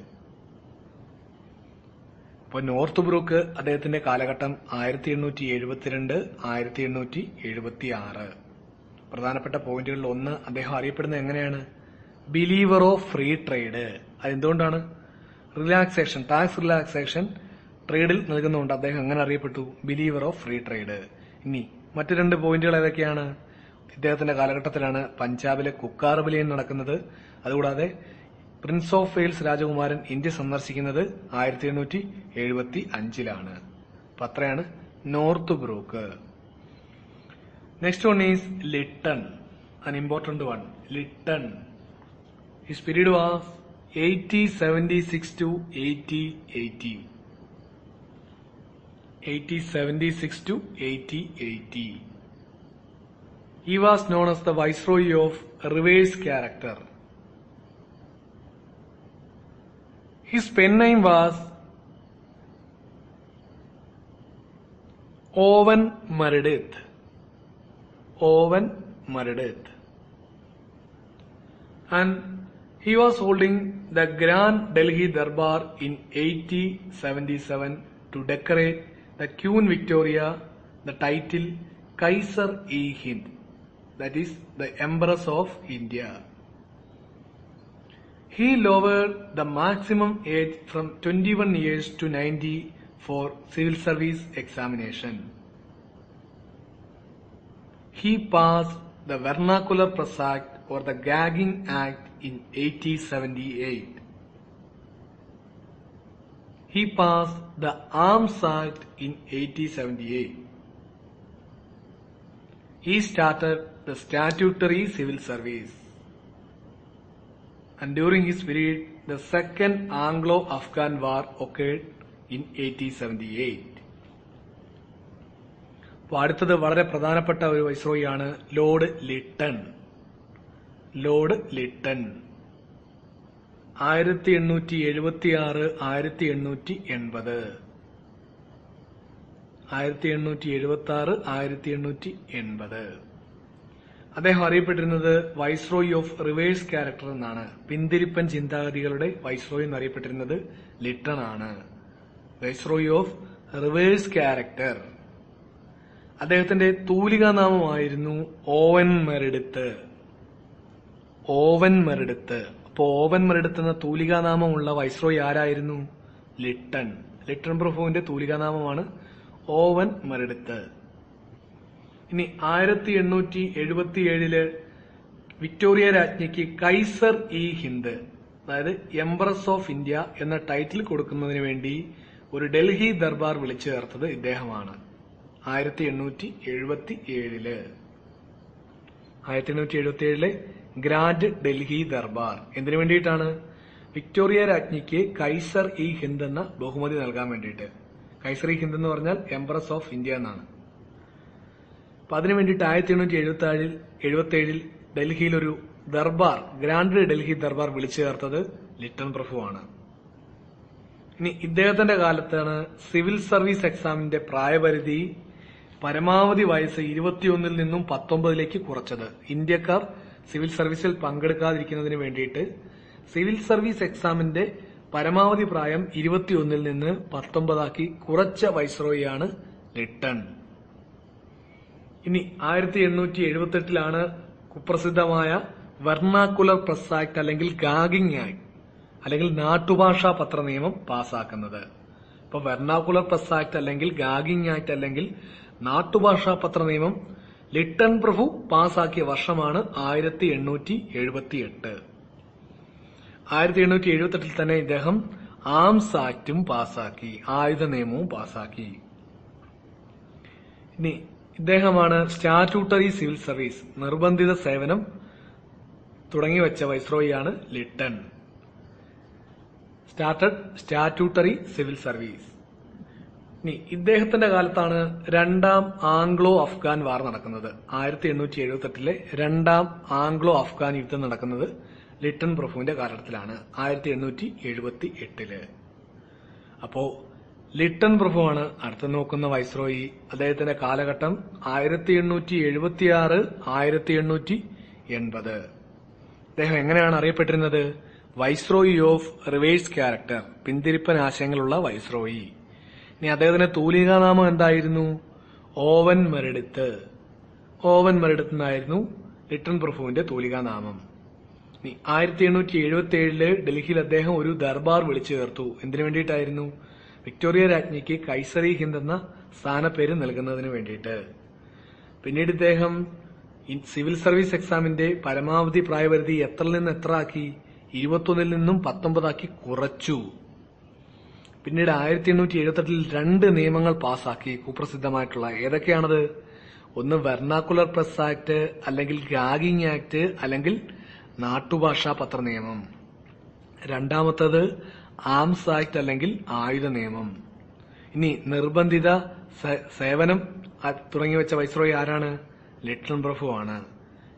ഇപ്പോൾ നോർത്ത് ബ്രൂക്ക് അദ്ദേഹത്തിന്റെ കാലഘട്ടം 1872 1876. പ്രധാനപ്പെട്ട പോയിന്റുകളിൽ ഒന്ന്, അദ്ദേഹം അറിയപ്പെടുന്നത് എങ്ങനെയാണ്? Believer of free trade. അതെന്തുകൊണ്ടാണ്? റിലാക്സേഷൻ, ടാക്സ് റിലാക്സേഷൻ ട്രേഡിൽ നൽകുന്നതുകൊണ്ട് അദ്ദേഹം എങ്ങനെ അറിയപ്പെട്ടു? Believer of free trade. ഇനി മറ്റു രണ്ട് പോയിന്റുകൾ ഏതൊക്കെയാണ്? ഇദ്ദേഹത്തിന്റെ കാലഘട്ടത്തിലാണ് പഞ്ചാബിലെ കുക്ക റിബലിയൻ നടക്കുന്നത്. അതുകൂടാതെ പ്രിൻസ് ഓഫ് വെയിൽസ് രാജകുമാരൻ ഇന്ത്യ സന്ദർശിക്കുന്നത് 1875. അപ്പൊ അത്രയാണ് north brook. Next one is Lytton, an important one. Lytton. His period was 8076 to 8080. 8076 to 8080. He was known as the Viceroy of reverse character. His pen name was Owen Meredith. Owen Meredith. And he was holding the Grand Delhi Darbar in 8077 to decorate the Queen Victoria the title Kaiser-e-Hind, that is the Empress of India. He lowered the maximum age from 21 years to 90 for civil service examination. He passed the Vernacular Press Act or the Gagging Act in 1878. He passed the Arms Act in 1878. He started the statutory civil service. And during his period, the Second Anglo-Afghan War occurred in 1878. അപ്പോൾ അടുത്തത് വളരെ പ്രധാനപ്പെട്ട ഒരു വൈസ്രോയിയാണ് Lord Lytton. Lord Lytton 1876 1880. 1876 1880. അദ്ദേഹം അറിയപ്പെട്ടിരുന്നത് viceroy of reverse character എന്നാണ്. പിന്തിരിപ്പൻ ചിന്താഗതികളുടെ വൈസ്രോയി എന്നറിയപ്പെട്ടിരുന്നത് ലിട്ടൺ ആണ്. Viceroy of reverse character. അദ്ദേഹത്തിന്റെ തൂലികാനാമമായിരുന്നു ഓവൻ മെറിഡിത്ത്. Owen Meredith. അപ്പോ ഓവൻ മെറിഡിത്ത് എന്ന തൂലികാനാമമുള്ള വൈസ്രോയി ആരായിരുന്നു? ലിട്ടൺ. ലിട്ടൺ പ്രഭുവിന്റെ തൂലികാനാമമാണ് ഓവൻ മെറിഡിത്ത്. ഇനി 1877 വിക്ടോറിയ രാജ്ഞിക്ക് കൈസർ ഇ ഹിന്ദ്, അതായത് എംപ്രസ് ഓഫ് ഇന്ത്യ എന്ന ടൈറ്റിൽ കൊടുക്കുന്നതിന് വേണ്ടി ഒരു ഡൽഹി ദർബാർ വിളിച്ചു ചേർത്തത് ഇദ്ദേഹമാണ്. 1877. 1877 ഗ്രാൻഡ് ഡൽഹി ദർബാർ എന്തിനു വേണ്ടിയിട്ടാണ്? വിക്ടോറിയ രാജ്ഞിക്ക് കൈസർ ഇ ഹിന്ദ് എന്ന ബഹുമതി നൽകാൻ വേണ്ടിയിട്ട്. കൈസറി ഹിന്ദ് എന്ന് പറഞ്ഞാൽ എംപ്രസ് ഓഫ് ഇന്ത്യ എന്നാണ്. അപ്പൊ അതിനു വേണ്ടിയിട്ട് 1877 ഡൽഹിയിൽ ഒരു ദർബാർ, ഗ്രാൻഡ് ഡൽഹി ദർബാർ വിളിച്ചു ചേർത്തത് ലിട്ടൺ പ്രഭുവാണ്. ഇനി ഇദ്ദേഹത്തിന്റെ കാലത്താണ് സിവിൽ സർവീസ് എക്സാമിന്റെ പ്രായപരിധി പരമാവധി വയസ്സ് 21 നിന്നും 19 കുറച്ചത്. ഇന്ത്യക്കാർ സിവിൽ സർവീസിൽ പങ്കെടുക്കാതിരിക്കുന്നതിന് വേണ്ടിയിട്ട് സിവിൽ സർവീസ് എക്സാമിന്റെ പരമാവധി പ്രായം 21 നിന്ന് 19 കുറച്ച വൈസ്രോയിയാണ് ലിട്ടൺ. ഇനി 1878 കുപ്രസിദ്ധമായ വെർണാക്കുലർ പ്രസ് ആക്ട് അല്ലെങ്കിൽ ഗാഗിംഗ് ആക്ട് അല്ലെങ്കിൽ നാട്ടുഭാഷാ പത്ര നിയമം പാസാക്കുന്നത്. ഇപ്പൊ വെർണാക്കുലർ പ്രസ് ആക്ട് അല്ലെങ്കിൽ ഗാഗിംഗ് ആക്ട് അല്ലെങ്കിൽ നാട്ടുഭാഷാ പത്ര നിയമം ലിട്ടൺ പ്രഭു പാസാക്കിയ വർഷമാണ് 1878. 1878 തന്നെ ഇദ്ദേഹം ആംസ് ആക്ടും പാസാക്കി, ആയുധ നിയമവും പാസാക്കി. ഇനി ഇദ്ദേഹമാണ് സ്റ്റാറ്റ്യൂട്ടറി സിവിൽ സർവീസ്, നിർബന്ധിത സേവനം തുടങ്ങിവെച്ച വൈസ്രോയിയാണ് ലിട്ടൺ. Statutory civil service. ഇനി ഇദ്ദേഹത്തിന്റെ കാലത്താണ് രണ്ടാം ആംഗ്ലോ അഫ്ഗാൻ വാർ നടക്കുന്നത്. 1878 രണ്ടാം ആംഗ്ലോ അഫ്ഗാൻ യുദ്ധം നടക്കുന്നത് ലിട്ടൺ പ്രഭുവിന്റെ കാലഘട്ടത്തിലാണ്, 1878. അപ്പോ ലിട്ടൺ പ്രഭുവാണ് അടുത്ത് നോക്കുന്ന വൈസ്രോയി. അദ്ദേഹത്തിന്റെ കാലഘട്ടം 1876 1880. അദ്ദേഹം എങ്ങനെയാണ് അറിയപ്പെട്ടിരുന്നത്? വൈസ്രോയി ഓഫ് റിവേഴ്സ് ക്യാരക്ടർ, പിന്തിരിപ്പൻ ആശയങ്ങളുള്ള വൈസ്രോയി. ഇനി അദ്ദേഹത്തിന്റെ തൂലികാനാമം എന്തായിരുന്നു? Owen Meredith. ഓവൻ മെറിഡിത്ത് എന്നായിരുന്നു ലിട്ടൺ പ്രഭുവിന്റെ തൂലികാനാമം. ഇനി 1877 ഡൽഹിയിൽ അദ്ദേഹം ഒരു ദർബാർ വിളിച്ചു ചേർത്തു. എന്തിനു വേണ്ടിയിട്ടായിരുന്നു? വിക്ടോറിയ രാജ്ഞിക്ക് കൈസറി ഹിന്ദ് എന്ന സ്ഥാനപ്പേര് നൽകുന്നതിന് വേണ്ടിയിട്ട്. പിന്നീട് ഇദ്ദേഹം സിവിൽ സർവീസ് എക്സാമിന്റെ പരമാവധി പ്രായപരിധി എത്രയിൽ നിന്ന് എത്ര ആക്കി? 21 നിന്നും 19 കുറച്ചു. പിന്നീട് 1878 2 നിയമങ്ങൾ പാസാക്കി, കുപ്രസിദ്ധമായിട്ടുള്ള. ഏതൊക്കെയാണത്? ഒന്ന് വെർണാക്കുലർ പ്രസ് ആക്ട് അല്ലെങ്കിൽ ഗാഗിംഗ് ആക്ട് അല്ലെങ്കിൽ നാട്ടുഭാഷാ പത്ര നിയമം. രണ്ടാമത്തത് ആംസ് ആക്ട് അല്ലെങ്കിൽ ആയുധ നിയമം. ഇനി നിർബന്ധിത സേവനം തുടങ്ങിവെച്ച വൈസ്രോയി ആരാണ്? ലിട്ടൺ പ്രഭുവാണ്.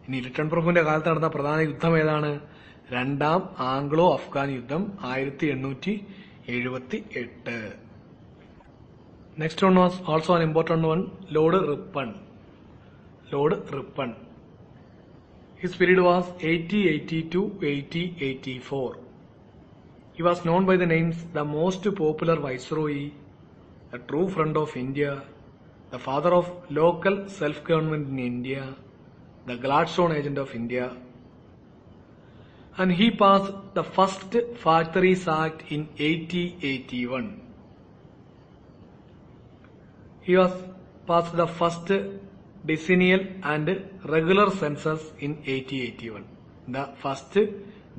ഇനി ലിട്ടൺ പ്രഭുവിന്റെ കാലത്ത് നടന്ന പ്രധാന യുദ്ധം ഏതാണ്? രണ്ടാം ആംഗ്ലോ അഫ്ഗാൻ യുദ്ധം 1878. Next one was also an important one, Lord Ripon. Lord Ripon. His period was 8080 to 8084. He was known by the names the most popular viceroy, the true friend of India, the father of local self-government in India, the Gladstone agent of India. And he passed the first Factories Act in 1881. He was passed the first decennial and regular census in 1881. The first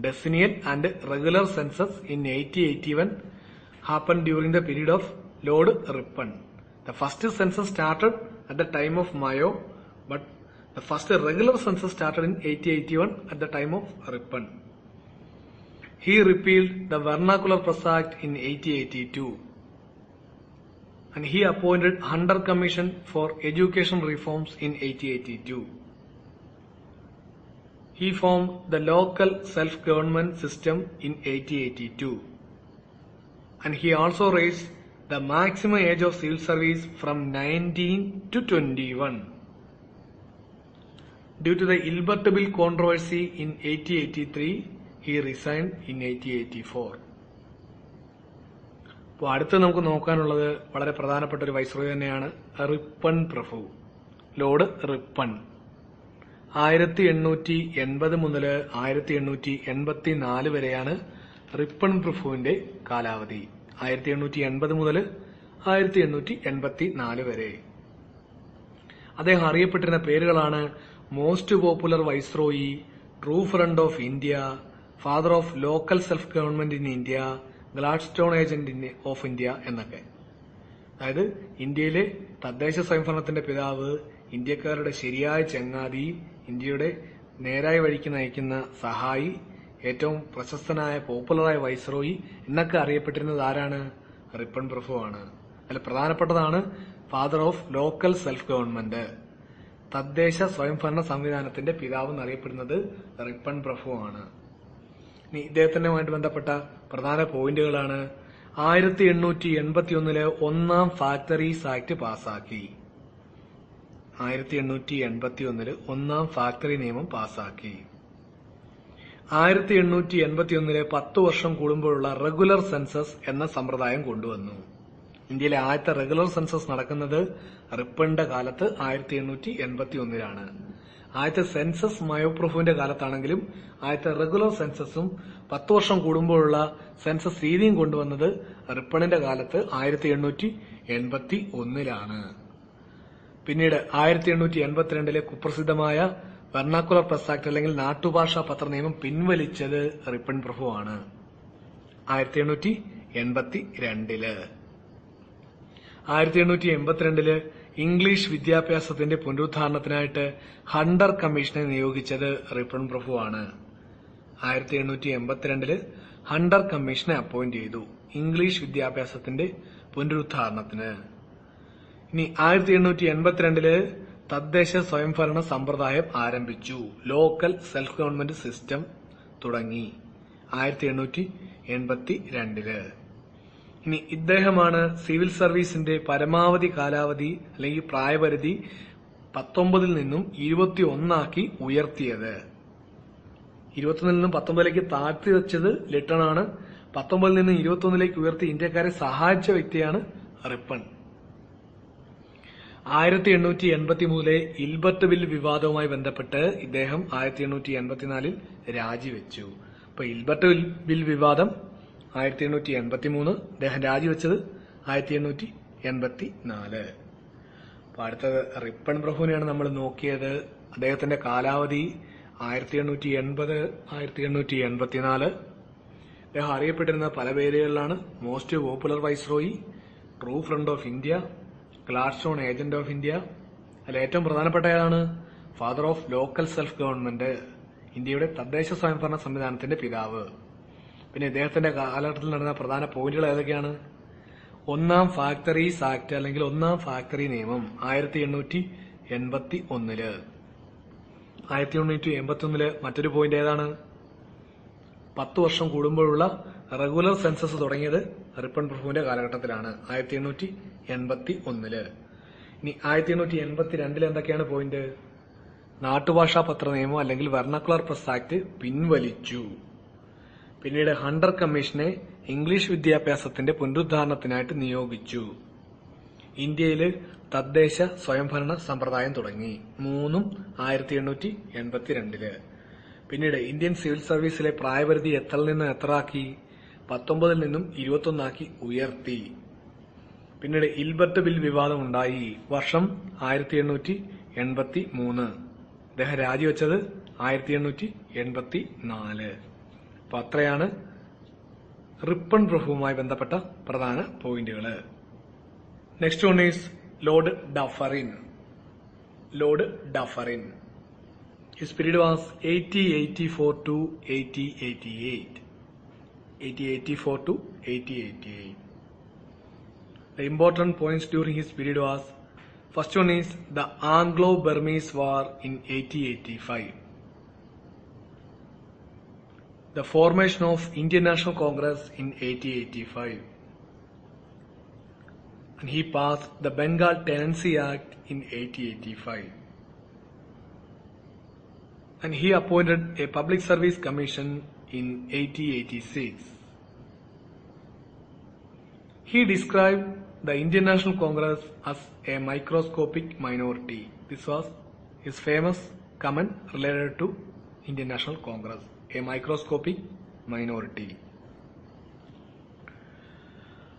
decennial and regular census in 1881 happened during the period of Lord Ripon. The first census started at the time of Mayo, but the first regular census started in 1881 at the time of Ripon. He repealed the Vernacular Press Act in 1882. And he appointed Hunter Commission for Education Reforms in 1882. He formed the local self-government system in 1882. And he also raised the maximum age of civil service from 19 to 21. Due to the Ilbert Bill controversy in 1883, he resigned in 1884. അപ്പോൾ അടുത്ത് നമുക്ക് നോക്കാനുള്ളത് വളരെ പ്രധാനപ്പെട്ട ഒരു viceroy തന്നെയാണ് Ripon പ്രഭു, Lord Ripon. 1880 മുതൽ 1884 വരെയാണ് Ripon പ്രഭുവിന്റെ കാലാവധി. 1880 മുതൽ 1884 വരെ. അദ്ദേഹം അറിയപ്പെട്ടിരുന്ന പേരുകളാണ് most popular viceroy, true friend of India, father of local self government in India, Gladstone agent of India എന്നൊക്കെ. അതായത് ഇന്ത്യയിലെ തദ്ദേശ സ്വയംഭരണത്തിന്റെ പിതാവ്, ഇന്ത്യക്കാരുടെ ശരിയായ ചങ്ങാതി, ഇന്ത്യയുടെ നേരായ വഴിക്ക് നയിക്കുന്ന സഹായി, ഏറ്റവും പ്രശസ്തനായ പോപ്പുലറായ വൈസ്രോയി എന്നൊക്കെ അറിയപ്പെട്ടിരുന്നത് ആരാണ്? റിപ്പൺ പ്രഭുവാണ്. അതിൽ പ്രധാനപ്പെട്ടതാണ് father of local self government, തദ്ദേശ സ്വയംഭരണ സംവിധാനത്തിന്റെ പിതാവ് എന്നറിയപ്പെടുന്നത് റിപ്പൺ പ്രഭു ആണ്. ഇനി ഇദ്ദേഹത്തിനുമായിട്ട് ബന്ധപ്പെട്ട പ്രധാന പോയിന്റുകളാണ് 1881 ഒന്നാം ഫാക്ടറീസ് ആക്ട് പാസാക്കി. 1881 ഒന്നാം ഫാക്ടറി നിയമം പാസാക്കി. 1881 10 വർഷം കൂടുമ്പോഴുള്ള റെഗുലർ സെൻസസ് എന്ന സമ്പ്രദായം കൊണ്ടുവന്നു. ഇന്ത്യയിലെ ആദ്യത്തെ റെഗുലർ സെൻസസ് നടക്കുന്നത് റിപ്പണിന്റെ കാലത്ത് 1881 ആദ്യത്തെ സെൻസസ് മയോപ്രഭുവിന്റെ കാലത്താണെങ്കിലും ആദ്യത്തെ റെഗുലർ സെൻസസും 10 വർഷം കൂടുമ്പോഴുള്ള സെൻസസ് രീതിയും കൊണ്ടുവന്നത് റിപ്പണിന്റെ കാലത്ത് 1881 പിന്നീട് 1882 കുപ്രസിദ്ധമായ വെർണാക്കുലർ പ്രസ് ആക്ട് അല്ലെങ്കിൽ നാട്ടുഭാഷാ പത്ര നിയമം പിൻവലിച്ചത് റിപ്പൺ പ്രഭുവാണ് 1882. 1882 ഇംഗ്ലീഷ് വിദ്യാഭ്യാസത്തിന്റെ പുനരുദ്ധാരണത്തിനായിട്ട് ഹണ്ടർ കമ്മീഷനെ നിയോഗിച്ചത് റിപ്പൺ പ്രഭുവാണ്. 1882 ഹണ്ടർ കമ്മീഷനെ അപ്പോയിന്റ് ചെയ്തു ഇംഗ്ലീഷ് വിദ്യാഭ്യാസത്തിന്റെ പുനരുദ്ധാരണത്തിന്. ഇനി 1882 തദ്ദേശ സ്വയംഭരണ സമ്പ്രദായം ആരംഭിച്ചു. ലോക്കൽ സെൽഫ് ഗവൺമെന്റ് സിസ്റ്റം തുടങ്ങി 1882. ഇനി ഇദ്ദേഹമാണ് സിവിൽ സർവീസിന്റെ പരമാവധി കാലാവധി അല്ലെങ്കിൽ പ്രായപരിധി 19 നിന്നും 21 ഉയർത്തിയത്. 21 നിന്നും 19 താഴ്ത്തി വെച്ചത് ലിട്ടൺ ആണ്. 19 നിന്നും 21 ഉയർത്തി ഇന്ത്യക്കാരെ സഹായിച്ച വ്യക്തിയാണ് റിപ്പൺ. 1883 ഇൽബർട്ട് ബിൽ വിവാദവുമായി ബന്ധപ്പെട്ട് ഇദ്ദേഹം 1884 രാജിവെച്ചു. അപ്പൊ ഇൽബർട്ട് ബിൽ വിവാദം 1883, അദ്ദേഹം രാജിവെച്ചത് 1884. അപ്പൊ അടുത്തത് റിപ്പൺ പ്രഭുവിനെയാണ് നമ്മൾ നോക്കിയത്. അദ്ദേഹത്തിന്റെ കാലാവധി 1880, 1884. അദ്ദേഹം അറിയപ്പെട്ടിരുന്ന പല പേരുകളിലാണ്. Most popular viceroy, true friend of India, Gladstone agent of India. അതിൽ ഏറ്റവും പ്രധാനപ്പെട്ട ഏതാണ്? Father of local self government, ഇന്ത്യയുടെ തദ്ദേശ സ്വയംഭരണ സംവിധാനത്തിന്റെ പിതാവ്. പിന്നെ ഇദ്ദേഹത്തിന്റെ കാലഘട്ടത്തിൽ നടന്ന പ്രധാന പോയിന്റുകൾ ഏതൊക്കെയാണ്? ഒന്നാം ഫാക്ടറീസ് ആക്ട് അല്ലെങ്കിൽ ഒന്നാം ഫാക്ടറി നിയമം 1881. 1881 മറ്റൊരു പോയിന്റ് ഏതാണ്? 10 വർഷം കൂടുമ്പോഴുള്ള റെഗുലർ സെൻസസ് തുടങ്ങിയത് റിപ്പൺ പ്രഭുവിന്റെ കാലഘട്ടത്തിലാണ് 1881. ഇനി 1882 എന്തൊക്കെയാണ് പോയിന്റ്? നാട്ടുഭാഷാ പത്ര നിയമം അല്ലെങ്കിൽ വെർണക്കുലർ പ്രസ് ആക്ട് പിൻവലിച്ചു. പിന്നീട് ഹണ്ടർ കമ്മീഷനെ ഇംഗ്ലീഷ് വിദ്യാഭ്യാസത്തിന്റെ പുനരുദ്ധാരണത്തിനായിട്ട് നിയോഗിച്ചു. ഇന്ത്യയിൽ തദ്ദേശ സ്വയംഭരണ സമ്പ്രദായം തുടങ്ങി. 1882. പിന്നീട് ഇന്ത്യൻ സിവിൽ സർവീസിലെ പ്രായപരിധി എത്രയിൽ നിന്ന് എത്ര ആക്കി? 19 നിന്നും 21 ഉയർത്തി. പിന്നീട് ഇൽബർട്ട് ബിൽ വിവാദം ഉണ്ടായി. വർഷം 1883. അദ്ദേഹം രാജിവെച്ചത് 1884. അപ്പൊ അത്രയാണ് റിപ്പൺ പ്രഭുവുമായി ബന്ധപ്പെട്ട പ്രധാന പോയിന്റുകൾ. Next one is Lord Dufferin. Lord Dufferin. His period was 1884 to 1888. 1884 to 1888. The important points during his period was, first one is the Anglo-Burmese War in 1885. The formation of Indian National Congress in 1885. And he passed the Bengal Tenancy Act in 1885. And he appointed a Public Service Commission in 1886. He described the Indian National Congress as a microscopic minority. This was his famous comment related to Indian National Congress. A microscopic minority.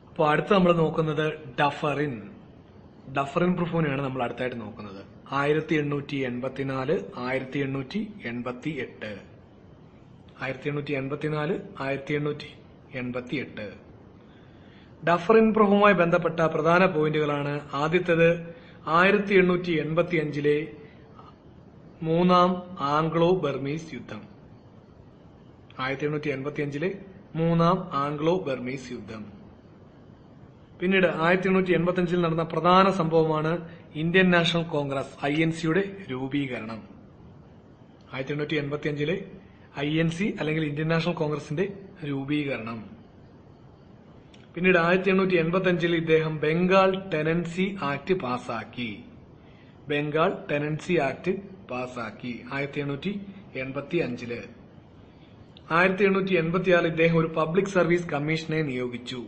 അപ്പോൾ അടുത്ത് നമ്മൾ നോക്കുന്നത് Dufferin. Dufferin പ്രഭുവിനെയാണ് നമ്മൾ അടുത്തായിട്ട് നോക്കുന്നത്. 1884, 1888. 1884, 1888. Dufferin പ്രഭുവുമായി ബന്ധപ്പെട്ട പ്രധാന പോയിന്റുകളാണ്. ആദ്യത്തേത് 1885 മൂന്നാം ആംഗ്ലോ ബർമീസ് യുദ്ധം. 1885 മൂന്നാം ആംഗ്ലോ ബർമീസ് യുദ്ധം. പിന്നീട് 1885 നടന്ന പ്രധാന സംഭവമാണ് ഇന്ത്യൻ നാഷണൽ കോൺഗ്രസ് INCയുടെ രൂപീകരണം. 1885 INC അല്ലെങ്കിൽ ഇന്ത്യൻ നാഷണൽ കോൺഗ്രസിന്റെ രൂപീകരണം. പിന്നീട് 1885 ഇദ്ദേഹം ബംഗാൾ ടെനൻസി ആക്ട് പാസാക്കി. 1885 1886 ഇദ്ദേഹം ഒരു പബ്ലിക് സർവീസ് കമ്മീഷനെ നിയോഗിച്ചു.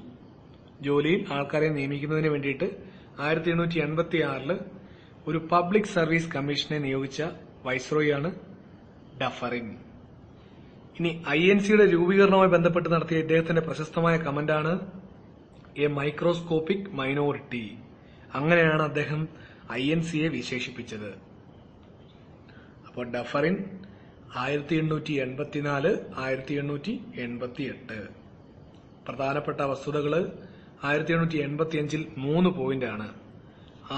ജോലിയിൽ ആൾക്കാരെ നിയമിക്കുന്നതിന് വേണ്ടിയിട്ട് 1886 ഒരു പബ്ലിക് സർവീസ് കമ്മീഷനെ നിയോഗിച്ച വൈസ്രോയിയാണ് ഡഫറിൻ. ഇനി INCയുടെ രൂപീകരണവുമായി ബന്ധപ്പെട്ട് നടത്തിയ ഇദ്ദേഹത്തിന്റെ പ്രശസ്തമായ കമന്റാണ് എ മൈക്രോസ്കോപ്പിക് മൈനോറിറ്റി. അങ്ങനെയാണ് അദ്ദേഹം INCയെ വിശേഷിപ്പിച്ചത്. അപ്പോൾ ഡഫറിൻ 1884 1888. പ്രധാനപ്പെട്ട വസ്തുതകള് 1885 3 പോയിന്റാണ്.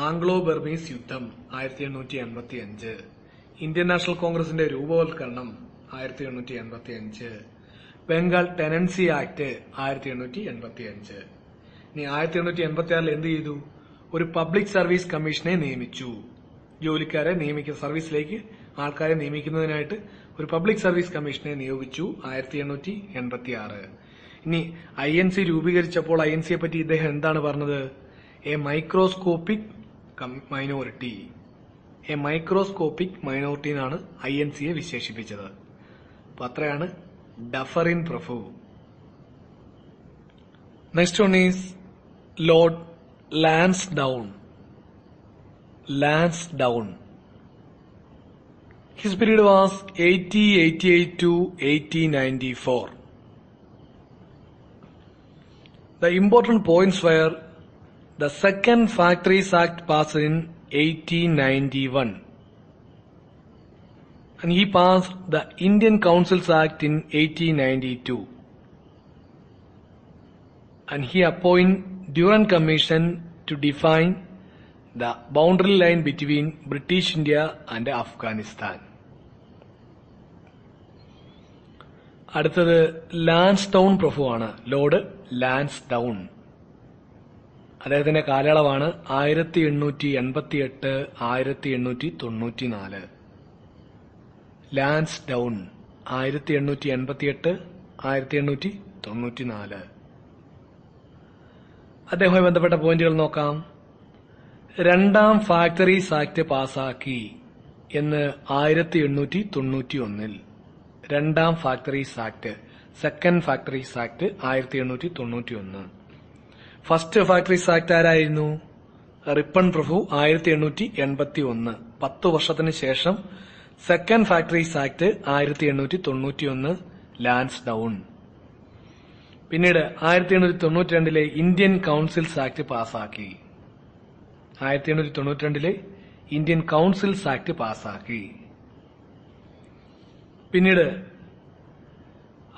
ആംഗ്ലോ ബർമീസ് യുദ്ധം 1885, ഇന്ത്യൻ നാഷണൽ കോൺഗ്രസിന്റെ രൂപവൽക്കരണം 1885, ബംഗാൾ ടെനൻസി ആക്ട് 1885. ഇനി 1886 എന്ത് ചെയ്തു? ഒരു പബ്ലിക് സർവീസ് കമ്മീഷനെ നിയമിച്ചു. ജോലിക്കാരെ നിയമിക്കുന്ന സർവീസിലേക്ക് ആൾക്കാരെ നിയമിക്കുന്നതിനായിട്ട് ഒരു പബ്ലിക് സർവീസ് കമ്മീഷനെ നിയോഗിച്ചു 1886. ഇനി INC രൂപീകരിച്ചപ്പോൾ INCയെ പറ്റി ഇദ്ദേഹം എന്താണ് പറഞ്ഞത്? A microscopic minority. A microscopic minority എന്നാണ് INCയെ വിശേഷിപ്പിച്ചത്. അപ്പൊ അത്രയാണ് ഡഫറിൻ പ്രഭു. Next one is Lord Lansdowne. His period was 1888 to 1894. The important points were the Second Factories Act passed in 1891, and he passed the Indian Councils Act in 1892, and he appointed Durand Commission to define the boundary line between British India and Afghanistan. അടുത്തത് Lansdowne പ്രഭുവാണ്, Lord Lansdowne. അദ്ദേഹത്തിന്റെ കാലയളവാണ് 1888 1894. ലാൻസ്ഡൌൺ 1888 1894. അദ്ദേഹവുമായി ബന്ധപ്പെട്ട പോയിന്റുകൾ നോക്കാം. രണ്ടാം factories act പാസാക്കി എന്ന് 1891. രണ്ടാം factories act, second factories act 1891. First factories act ആരായിരുന്നു? റിപ്പൺ പ്രഭു 1881. 10 വർഷത്തിന് ശേഷം സെക്കൻഡ് ഫാക്ടറീസ് ആക്ട് 1891, ലാൻസ്ഡൌൺ. പിന്നീട് 1892 ഇന്ത്യൻ കൌൺസിൽസ് ആക്ട് പാസാക്കി. 1892 ഇന്ത്യൻ കൌൺസിൽസ് ആക്ട് പാസാക്കി. പിന്നീട്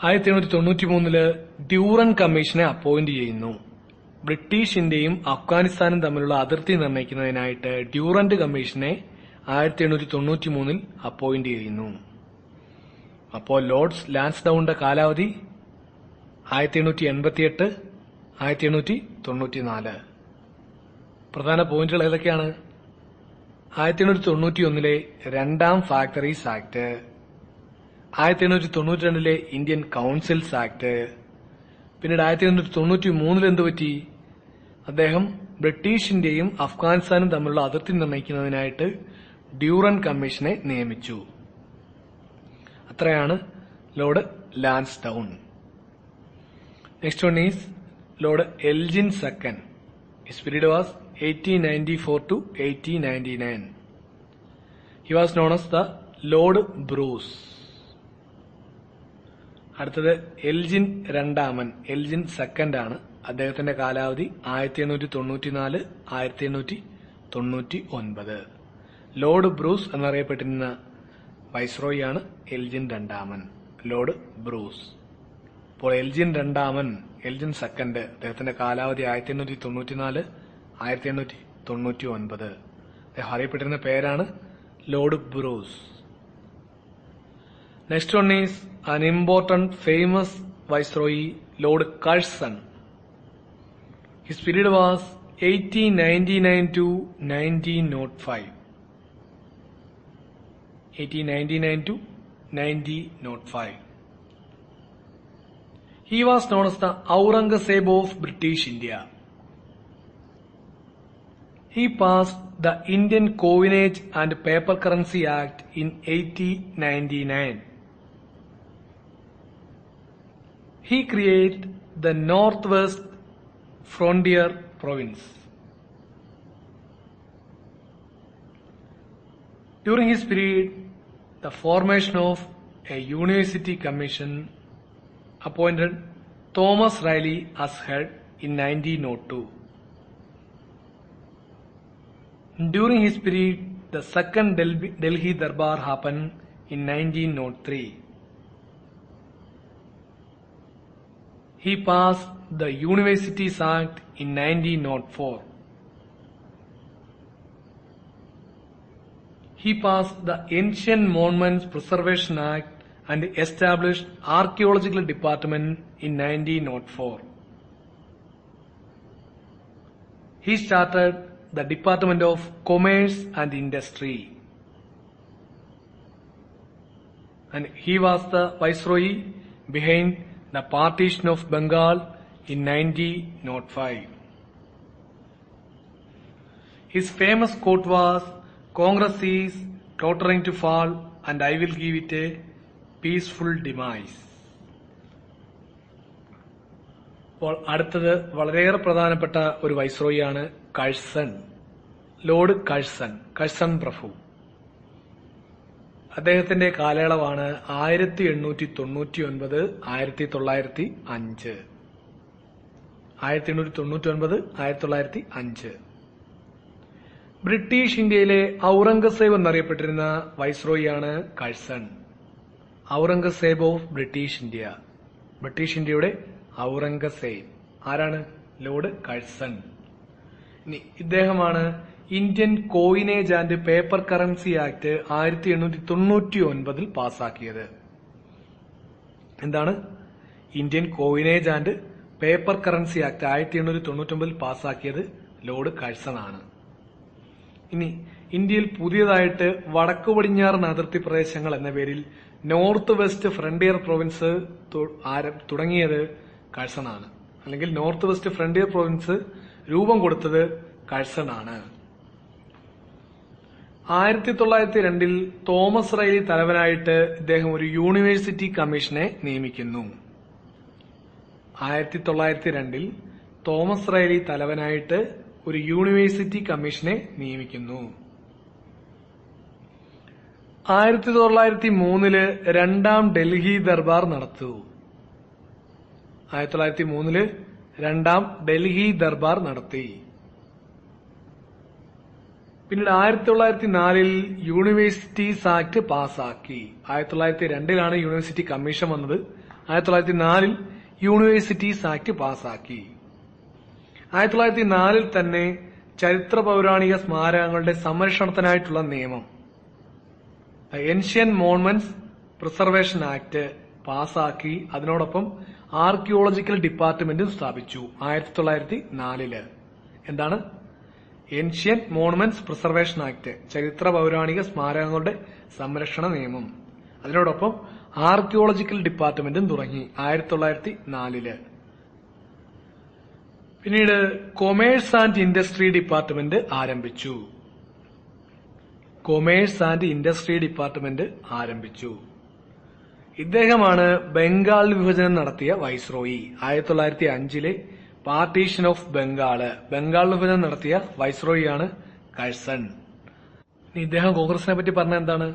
1893 ഡ്യൂറൻ കമ്മീഷനെ അപ്പോയിന്റ് ചെയ്യുന്നു. ബ്രിട്ടീഷ് ഇന്ത്യയും അഫ്ഗാനിസ്ഥാനും തമ്മിലുള്ള അതിർത്തി നിർണ്ണയിക്കുന്നതിനായിട്ട് ഡ്യൂറന്റ് കമ്മീഷനെ 1893 അപ്പോയിന്റ് ചെയ്യുന്നു. അപ്പോൾ ലോർഡ് ലാൻസ്ഡൌണിന്റെ കാലാവധി 1888 1894. പ്രധാന പോയിന്റുകൾ ഏതൊക്കെയാണ്? 1891 രണ്ടാം ഫാക്ടറീസ് ആക്ട്, 1892 ഇന്ത്യൻ കൌൺസിൽസ് ആക്ട്. പിന്നീട് 1893 എന്തുപറ്റി? അദ്ദേഹം ബ്രിട്ടീഷ് ഇന്ത്യയും അഫ്ഗാനിസ്ഥാനും തമ്മിലുള്ള അതിർത്തി നിർണ്ണയിക്കുന്നതിനായിട്ട് ഡ്യൂറൻ കമ്മീഷനെ നിയമിച്ചു. അത്രയാണ് Lord Lansdowne. Next one is Lord Elgin second. His period was 1894 to 1899. He was known as the Lord Bruce. അടുത്തത് എൽജിൻ രണ്ടാമൻ, എൽജിൻ സെക്കൻഡ് ആണ്. അദ്ദേഹത്തിന്റെ കാലാവധി 1894 1899. ലോർഡ് ബ്രൂസ് എന്നറിയപ്പെട്ടിരുന്ന വൈസ്രോയിയാണ് എൽജിൻ രണ്ടാമൻ, ലോർഡ് ബ്രൂസ്. അപ്പോൾ എൽജിൻ രണ്ടാമൻ, എൽജിൻ സെക്കൻഡ്, അദ്ദേഹത്തിന്റെ കാലാവധി 1894 1899. അദ്ദേഹം അറിയപ്പെട്ടിരുന്ന പേരാണ് Lord Bruce. Next one is an important famous viceroy, Lord Curzon. His period was 1899 to 1905. 1899 to 1905. He was known as the Aurangzeb of British India. He passed the Indian Coinage and Paper Currency Act in 1899. He created the Northwest Frontier Province. During his period, the formation of a university commission appointed Thomas Riley as head in 1902. During his period, the second Delhi Darbar happened in 1903. He passed the Universities Act in 1904. He passed the Ancient Monuments Preservation Act and established Archaeological Department in 1904. He started the Department of Commerce and Industry. And he was the Viceroy behind the Partition of Bengal in 1905. His famous quote was, "Congress is tottering to fall and I will give it a peaceful demise." അപ്പോൾ അടുത്തത് വളരെയേറെ പ്രധാനപ്പെട്ട ഒരു വൈസ്രോയിയാണ് Curzon, Lord Curzon പ്രഭു. അദ്ദേഹത്തിന്റെ കാലയളവാണ് 1899 1905. 1899 1905. British ഇന്ത്യയിലെ ഔറംഗസേബ് എന്നറിയപ്പെട്ടിരുന്ന വൈസ്രോയിയാണ് Curzon. Aurangzeb of British India. British ഇന്ത്യയുടെ ഔറംഗസേബ് ആരാണ്? Lord Curzon. ഇദ്ദേഹമാണ് Indian coinage and paper currency act 1899 പാസാക്കിയത്. എന്താണ്? Indian coinage and paper currency act 1899 പാസാക്കിയത് ലോർഡ് കഴ്സൺ ആണ്. ഇനി ഇന്ത്യയിൽ പുതിയതായിട്ട് വടക്കു പടിഞ്ഞാറൻ അതിർത്തി പ്രദേശങ്ങൾ എന്ന പേരിൽ നോർത്ത് വെസ്റ്റ് ഫ്രണ്ടിയർ പ്രൊവിൻസ് തുടങ്ങിയത് കഴ്സൺ ആണ്. അല്ലെങ്കിൽ നോർത്ത് വെസ്റ്റ് ഫ്രണ്ടിയർ പ്രൊവിൻസ് രൂപം കൊടുത്തത് കഴ്സൺ ആണ്. 1902 തോമസ് റൈലി തലവനായിട്ട് ഇദ്ദേഹം ഒരു യൂണിവേഴ്സിറ്റി കമ്മീഷനെ നിയമിക്കുന്നു. 1902 തോമസ് റൈലി തലവനായിട്ട് ഒരു യൂണിവേഴ്സിറ്റി കമ്മീഷനെ നിയമിക്കുന്നു. 1903 രണ്ടാം ഡൽഹി ദർബാർ നടത്തു. 1903 രണ്ടാം ഡൽഹി ദർബാർ നടത്തി. പിന്നീട് 1904 യൂണിവേഴ്സിറ്റീസ് ആക്ട് പാസാക്കി. 1902 യൂണിവേഴ്സിറ്റി കമ്മീഷൻ വന്നത്. 1904 യൂണിവേഴ്സിറ്റീസ് ആക്ട് പാസാക്കി. 1904 തന്നെ ചരിത്ര പൗരാണിക സ്മാരകങ്ങളുടെ സംരക്ഷണത്തിനായിട്ടുള്ള നിയമം ഏൻഷ്യന്റ് മോണമെന്റ്സ് പ്രിസർവേഷൻ ആക്ട് പാസാക്കി. അതിനോടൊപ്പം ആർക്കിയോളജിക്കൽ ഡിപ്പാർട്ട്മെന്റും സ്ഥാപിച്ചു 1904. എന്താണ്? ഏൻഷ്യന്റ് മോണമെന്റ്സ് പ്രിസർവേഷൻ ആക്ട്, ചരിത്ര പൗരാണിക സ്മാരകങ്ങളുടെ സംരക്ഷണ നിയമം. അതിനോടൊപ്പം ആർക്കിയോളജിക്കൽ ഡിപ്പാർട്ട്മെന്റും തുടങ്ങി 1904. പിന്നീട് കൊമേഴ്സ് ആൻഡ് ഇൻഡസ്ട്രി ഡിപ്പാർട്ട്മെന്റ് ആരംഭിച്ചു. കൊമേഴ്സ് ആൻഡ് ഇൻഡസ്ട്രി ഡിപ്പാർട്ട്മെന്റ് ആരംഭിച്ചു. ഇദ്ദേഹമാണ് ബംഗാൾ വിഭജനം നടത്തിയ വൈസ്രോയി. 1905 പാർട്ടീഷൻ ഓഫ് ബംഗാൾ വിഭജനം നടത്തിയ വൈസ്രോയിയാണ് കഴ്സൺ. ഇദ്ദേഹം കോൺഗ്രസിനെ പറ്റി പറഞ്ഞ എന്താണ്?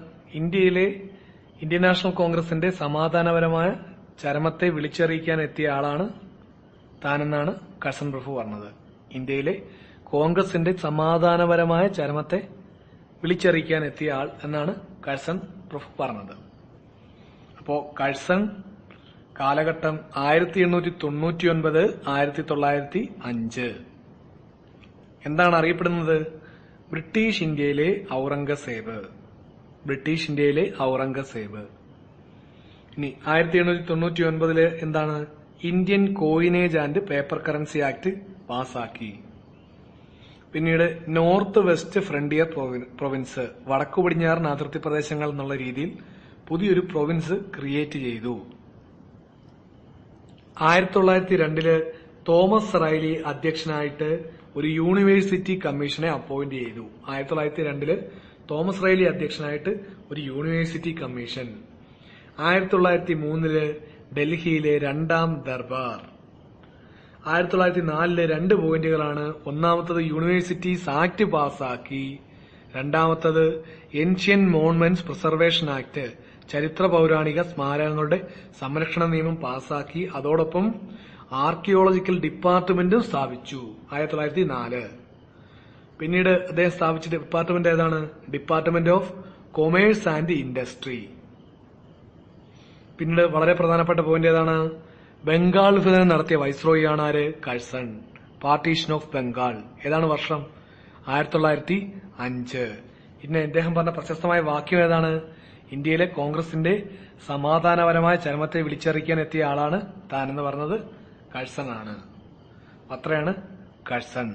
ഇന്ത്യൻ നാഷണൽ കോൺഗ്രസിന്റെ സമാധാനപരമായ ചരമത്തെ വിളിച്ചറിയിക്കാൻ എത്തിയ ആളാണ് താനെന്നാണ് കഴ്സൺ പ്രഭു പറഞ്ഞത്. ഇന്ത്യയിലെ കോൺഗ്രസിന്റെ സമാധാനപരമായ ചരമത്തെ വിളിച്ചറിയിക്കാൻ എത്തിയ ആൾ എന്നാണ് കഴ്സൺ പ്രഭു പറഞ്ഞത്. അപ്പോ കഴ്സൺ കാലഘട്ടം 1899 1905. എന്താണ് അറിയപ്പെടുന്നത്? ബ്രിട്ടീഷ് ഇന്ത്യയിലെ ഔറംഗസേബ്. ഇനി 1899 എന്താണ്? Indian coinage and paper currency act പാസാക്കി. പിന്നീട് നോർത്ത് വെസ്റ്റ് ഫ്രണ്ടിയർ പ്രൊവിൻസ്, വടക്കു പടിഞ്ഞാറൻ അതിർത്തി പ്രദേശങ്ങൾ എന്നുള്ള രീതിയിൽ പുതിയൊരു പ്രൊവിൻസ് ക്രിയേറ്റ് ചെയ്തു. 1902 തോമസ് റൈലി അധ്യക്ഷനായിട്ട് ഒരു യൂണിവേഴ്സിറ്റി കമ്മീഷനെ അപ്പോയിന്റ് ചെയ്തു. 1902 തോമസ് റൈലി അധ്യക്ഷനായിട്ട് ഒരു യൂണിവേഴ്സിറ്റി കമ്മീഷൻ. 1903 ഡൽഹിയിലെ രണ്ടാം ദർബാർ. 1904 രണ്ട് പോയിന്റുകളാണ്. ഒന്നാമത്തത് യൂണിവേഴ്സിറ്റീസ് ആക്ട് പാസാക്കി. രണ്ടാമത്തത് ഏൻഷ്യൻ മോൺമെന്റ്സ് പ്രിസർവേഷൻ ആക്ട്, ചരിത്ര പൌരാണിക സ്മാരകങ്ങളുടെ സംരക്ഷണ നിയമം പാസാക്കി. അതോടൊപ്പം ആർക്കിയോളജിക്കൽ ഡിപ്പാർട്ട്മെന്റും സ്ഥാപിച്ചു 1904. പിന്നീട് അദ്ദേഹം സ്ഥാപിച്ച ഡിപ്പാർട്ട്മെന്റ് ഏതാണ്? Department of commerce and industry. പിന്നീട് വളരെ പ്രധാനപ്പെട്ട പോയിന്റ് ഏതാണ്? ബംഗാൾ വിഭജനം നടത്തിയ വൈസ്രോയിയാണ് ആര്? കഴ്സൺ. Partition of Bengal. ഏതാണ് വർഷം? 1905. പിന്നെ അദ്ദേഹം പറഞ്ഞ പ്രശസ്തമായ വാക്യം ഏതാണ്? ഇന്ത്യയിലെ കോൺഗ്രസിന്റെ സമാധാനപരമായ ചരമത്തെ വിളിച്ചറിയിക്കാൻ എത്തിയ ആളാണ് താനെന്ന് പറഞ്ഞത് കഴ്സൺ ആണ്. അത്രയാണ് Curzon.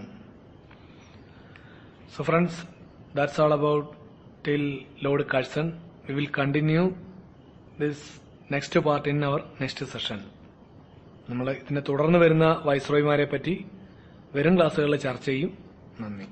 So friends, that's all about till Lord Curzon. We will continue this next part in our next session. നമ്മൾ ഇതിനെ തുടർന്ന് വരുന്ന വൈസ്രോയിമാരെ പറ്റി വരും ക്ലാസ്സുകളിൽ ചർച്ച ചെയ്യും. നന്ദി.